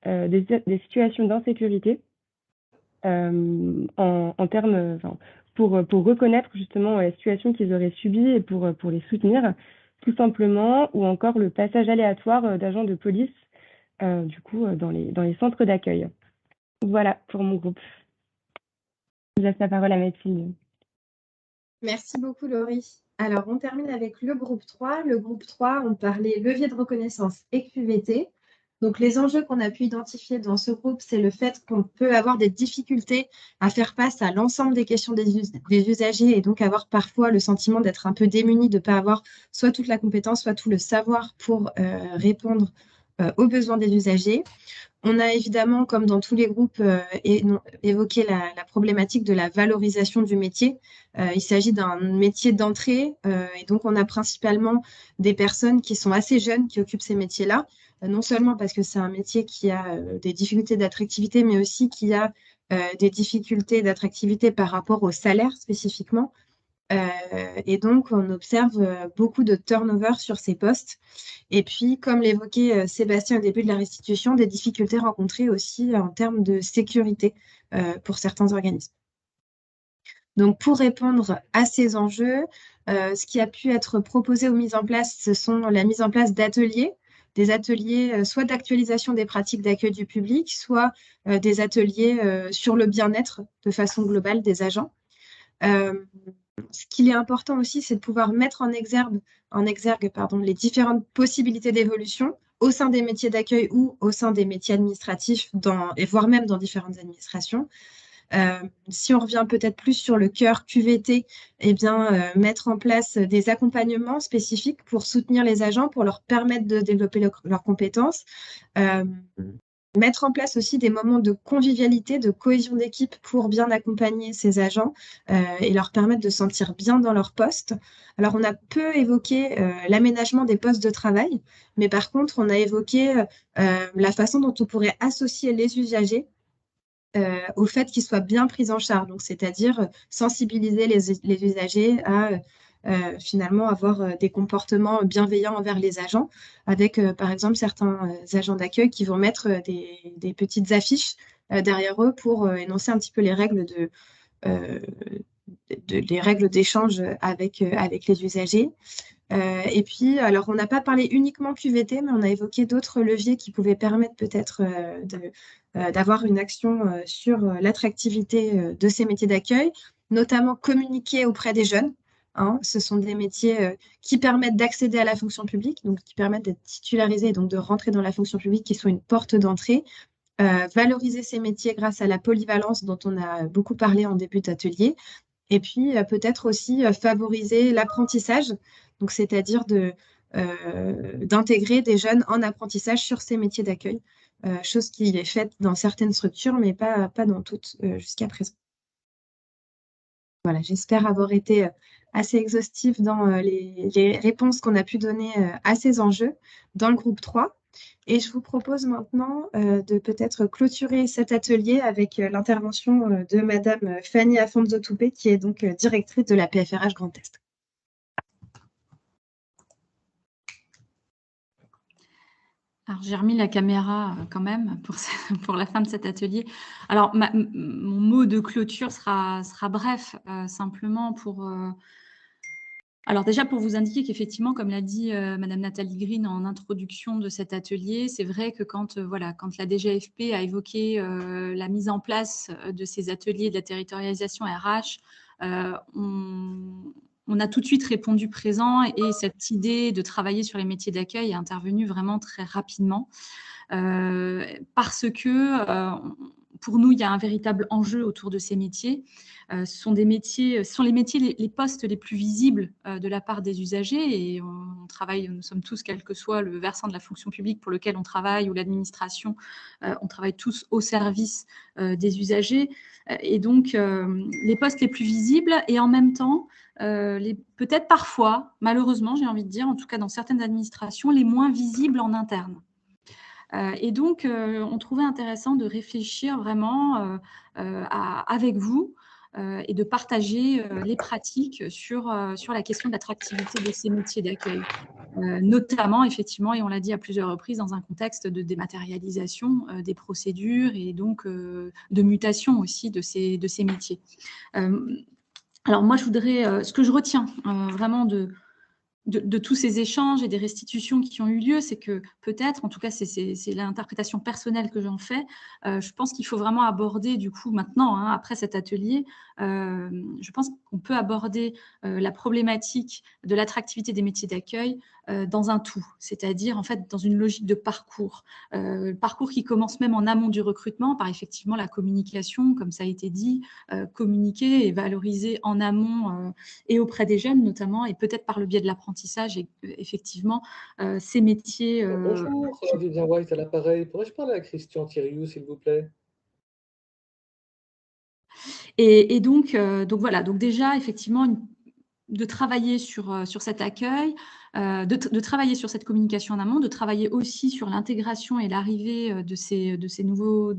S17: des situations d'insécurité en termes, pour reconnaître justement la situation qu'ils auraient subies et pour les soutenir, tout simplement, ou encore le passage aléatoire d'agents de police, du coup, dans les centres d'accueil. Voilà pour mon groupe. Je laisse la parole à Mathilde.
S1: Merci beaucoup, Laurie. Alors, on termine avec le groupe 3. Le groupe 3, on parlait levier de reconnaissance et QVT. Donc, les enjeux qu'on a pu identifier dans ce groupe, c'est le fait qu'on peut avoir des difficultés à faire face à l'ensemble des questions des usagers, et donc avoir parfois le sentiment d'être un peu démuni, de ne pas avoir soit toute la compétence, soit tout le savoir pour répondre aux besoins des usagers. On a évidemment, comme dans tous les groupes, évoqué la problématique de la valorisation du métier. Il s'agit d'un métier d'entrée, et donc on a principalement des personnes qui sont assez jeunes qui occupent ces métiers-là, non seulement parce que c'est un métier qui a des difficultés d'attractivité, mais aussi qui a des difficultés d'attractivité par rapport au salaire spécifiquement. Et donc, on observe beaucoup de turnover sur ces postes. Et puis, comme l'évoquait Sébastien au début de la restitution, des difficultés rencontrées aussi en termes de sécurité pour certains organismes. Donc, pour répondre à ces enjeux, ce qui a pu être proposé aux mises en place, ce sont la mise en place d'ateliers, des ateliers soit d'actualisation des pratiques d'accueil du public, soit des ateliers sur le bien-être de façon globale des agents. Ce qu'il est important aussi, c'est de pouvoir mettre en exergue les différentes possibilités d'évolution au sein des métiers d'accueil ou au sein des métiers administratifs, et voire même dans différentes administrations. Si on revient peut-être plus sur le cœur QVT, mettre en place des accompagnements spécifiques pour soutenir les agents, pour leur permettre de développer leurs compétences. Mettre en place aussi des moments de convivialité, de cohésion d'équipe pour bien accompagner ces agents et leur permettre de se sentir bien dans leur poste. Alors, on a peu évoqué l'aménagement des postes de travail, mais par contre, on a évoqué la façon dont on pourrait associer les usagers au fait qu'ils soient bien pris en charge. Donc, c'est-à-dire sensibiliser les usagers à finalement avoir des comportements bienveillants envers les agents, avec par exemple certains agents d'accueil qui vont mettre des petites affiches derrière eux pour énoncer un petit peu les règles d'échange avec les usagers. Et puis, alors on n'a pas parlé uniquement QVT, mais on a évoqué d'autres leviers qui pouvaient permettre peut-être d'avoir une action sur l'attractivité de ces métiers d'accueil, notamment communiquer auprès des jeunes. hein. Ce sont des métiers qui permettent d'accéder à la fonction publique, donc qui permettent d'être titularisés et donc de rentrer dans la fonction publique, qui sont une porte d'entrée. Valoriser ces métiers grâce à la polyvalence dont on a beaucoup parlé en début d'atelier. Et puis peut-être aussi favoriser l'apprentissage, donc c'est-à-dire d'intégrer des jeunes en apprentissage sur ces métiers d'accueil, chose qui est faite dans certaines structures, mais pas dans toutes jusqu'à présent. Voilà, j'espère avoir été assez exhaustive dans les réponses qu'on a pu donner à ces enjeux dans le groupe 3. Et je vous propose maintenant de peut-être clôturer cet atelier avec l'intervention de Madame Fanny Afonso-Toupé, qui est donc directrice de la PFRH Grand Est.
S6: Alors, j'ai remis la caméra quand même pour la fin de cet atelier. Alors, mon mot de clôture sera bref, simplement pour... Alors déjà, pour vous indiquer qu'effectivement, comme l'a dit Madame Nathalie Green en introduction de cet atelier, c'est vrai que quand la DGFP a évoqué la mise en place de ces ateliers de la territorialisation RH, on a tout de suite répondu présent, et cette idée de travailler sur les métiers d'accueil est intervenue vraiment très rapidement parce que pour nous, il y a un véritable enjeu autour de ces métiers. Ce sont les métiers, les postes les plus visibles de la part des usagers, et nous sommes tous, quel que soit le versant de la fonction publique pour lequel on travaille ou l'administration, on travaille tous au service des usagers. Et donc, les postes les plus visibles, et en même temps, peut-être parfois, malheureusement, j'ai envie de dire, en tout cas dans certaines administrations, les moins visibles en interne. Et donc, on trouvait intéressant de réfléchir vraiment avec vous et de partager les pratiques sur la question de l'attractivité de ces métiers d'accueil, notamment, effectivement, et on l'a dit à plusieurs reprises, dans un contexte de dématérialisation des procédures et donc de mutation aussi de ces métiers. Alors moi, je voudrais, ce que je retiens vraiment de tous ces échanges et des restitutions qui ont eu lieu, c'est que peut-être, en tout cas c'est l'interprétation personnelle que j'en fais, je pense qu'il faut vraiment aborder du coup maintenant, hein, après cet atelier, je pense qu'on peut aborder la problématique de l'attractivité des métiers d'accueil dans un tout, c'est-à-dire en fait dans une logique de parcours, parcours qui commence même en amont du recrutement par effectivement la communication, comme ça a été dit, communiquer et valoriser en amont et auprès des jeunes notamment, et peut-être par le biais de l'apprentissage, et effectivement ces métiers.
S18: Bonjour, c'est Vivien White à l'appareil. Pourrais-je parler à Christian Thiriou, s'il vous plaît?
S6: Et donc voilà, donc déjà effectivement de travailler sur cet accueil, de travailler sur cette communication en amont, de travailler aussi sur l'intégration et l'arrivée de ces nouveaux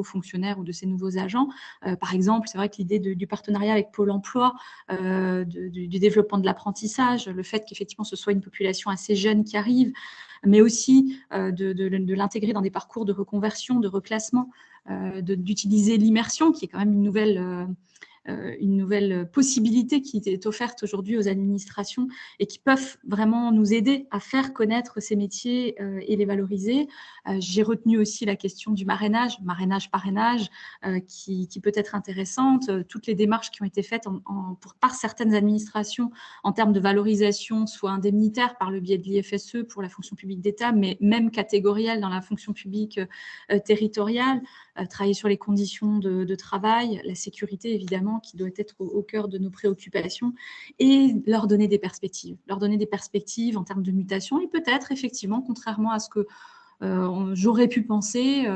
S6: fonctionnaires ou de ces nouveaux agents. Par exemple, c'est vrai que l'idée du partenariat avec Pôle emploi, du développement de l'apprentissage, le fait qu'effectivement ce soit une population assez jeune qui arrive, mais aussi de l'intégrer dans des parcours de reconversion, de reclassement, d'utiliser l'immersion, qui est quand même une nouvelle possibilité qui est offerte aujourd'hui aux administrations et qui peuvent vraiment nous aider à faire connaître ces métiers et les valoriser. J'ai retenu aussi la question du marrainage-parrainage, qui peut être intéressante. Toutes les démarches qui ont été faites par certaines administrations en termes de valorisation, soit indemnitaire par le biais de l'IFSE pour la fonction publique d'État, mais même catégorielle dans la fonction publique territoriale, travailler sur les conditions de travail, la sécurité évidemment, qui doit être au cœur de nos préoccupations, et leur donner des perspectives en termes de mutation, et peut-être effectivement, contrairement à ce que j'aurais pu penser,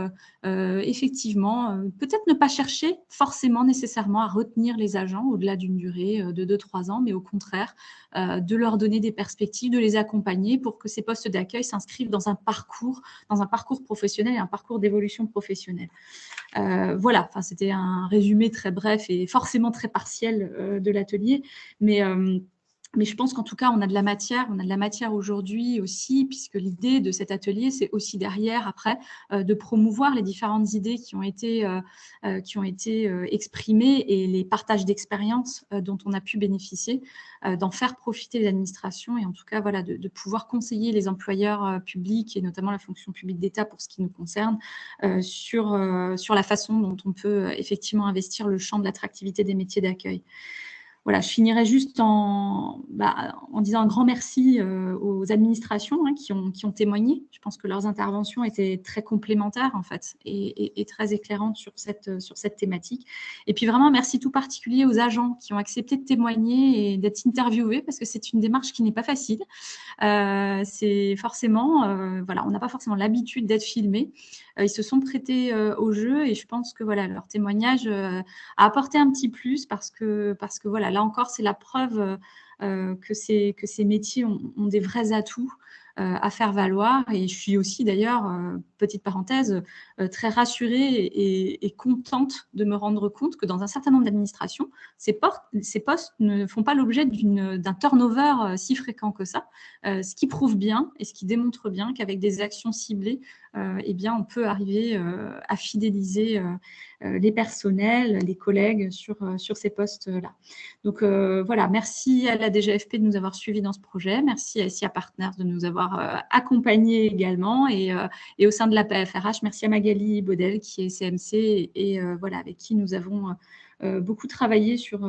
S6: effectivement, peut-être ne pas chercher forcément nécessairement à retenir les agents au-delà d'une durée de 2-3 ans, mais au contraire, de leur donner des perspectives, de les accompagner pour que ces postes d'accueil s'inscrivent dans un parcours professionnel et un parcours d'évolution professionnelle. Voilà, enfin, c'était un résumé très bref et forcément très partiel de l'atelier, mais je pense qu'en tout cas, on a de la matière aujourd'hui aussi, puisque l'idée de cet atelier, c'est aussi derrière, après, de promouvoir les différentes idées qui ont été exprimées et les partages d'expériences dont on a pu bénéficier, d'en faire profiter les administrations, et en tout cas, voilà, de pouvoir conseiller les employeurs publics et notamment la fonction publique d'État pour ce qui nous concerne, sur la façon dont on peut effectivement investir le champ de l'attractivité des métiers d'accueil. voilà, je finirai juste en disant un grand merci aux administrations qui ont témoigné. Je pense que leurs interventions étaient très complémentaires en fait et très éclairantes sur cette thématique. Et puis vraiment merci tout particulier aux agents qui ont accepté de témoigner et d'être interviewés parce que c'est une démarche qui n'est pas facile. C'est forcément, voilà, on n'a pas forcément l'habitude d'être filmé. Ils se sont prêtés au jeu et je pense que voilà, leur témoignage a apporté un petit plus parce que voilà, là encore, c'est la preuve que ces métiers ont des vrais atouts à faire valoir. Et je suis aussi d'ailleurs, petite parenthèse, très rassurée et contente de me rendre compte que dans un certain nombre d'administrations, ces postes ne font pas l'objet d'un turnover si fréquent que ça, ce qui prouve bien et ce qui démontre bien qu'avec des actions ciblées, eh bien, on peut arriver à fidéliser les personnels, les collègues sur ces postes-là. Donc voilà, merci à la DGFP de nous avoir suivis dans ce projet, merci à SIA Partners de nous avoir accompagnés également et au sein de la PFRH, merci à Magali Baudel qui est CMC et voilà, avec qui nous avons beaucoup travaillé sur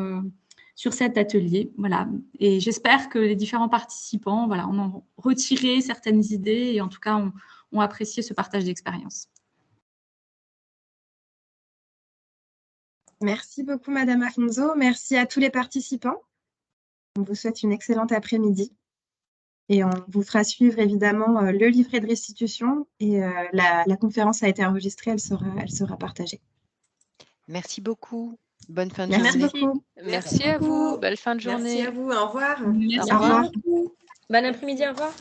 S6: cet atelier. Voilà. Et j'espère que les différents participants voilà, en ont retiré certaines idées et en tout cas ont apprécié ce partage d'expérience.
S1: Merci beaucoup, Madame Afonso. Merci à tous les participants. On vous souhaite une excellente après-midi. Et on vous fera suivre évidemment le livret de restitution et la conférence a été enregistrée, elle sera partagée.
S15: Merci beaucoup. Bonne fin de
S1: Merci
S15: journée.
S1: beaucoup.
S19: Merci à vous. Belle fin de journée.
S1: Merci à vous. Au revoir.
S19: Merci
S1: Au revoir.
S19: beaucoup. Bon après-midi. Au revoir.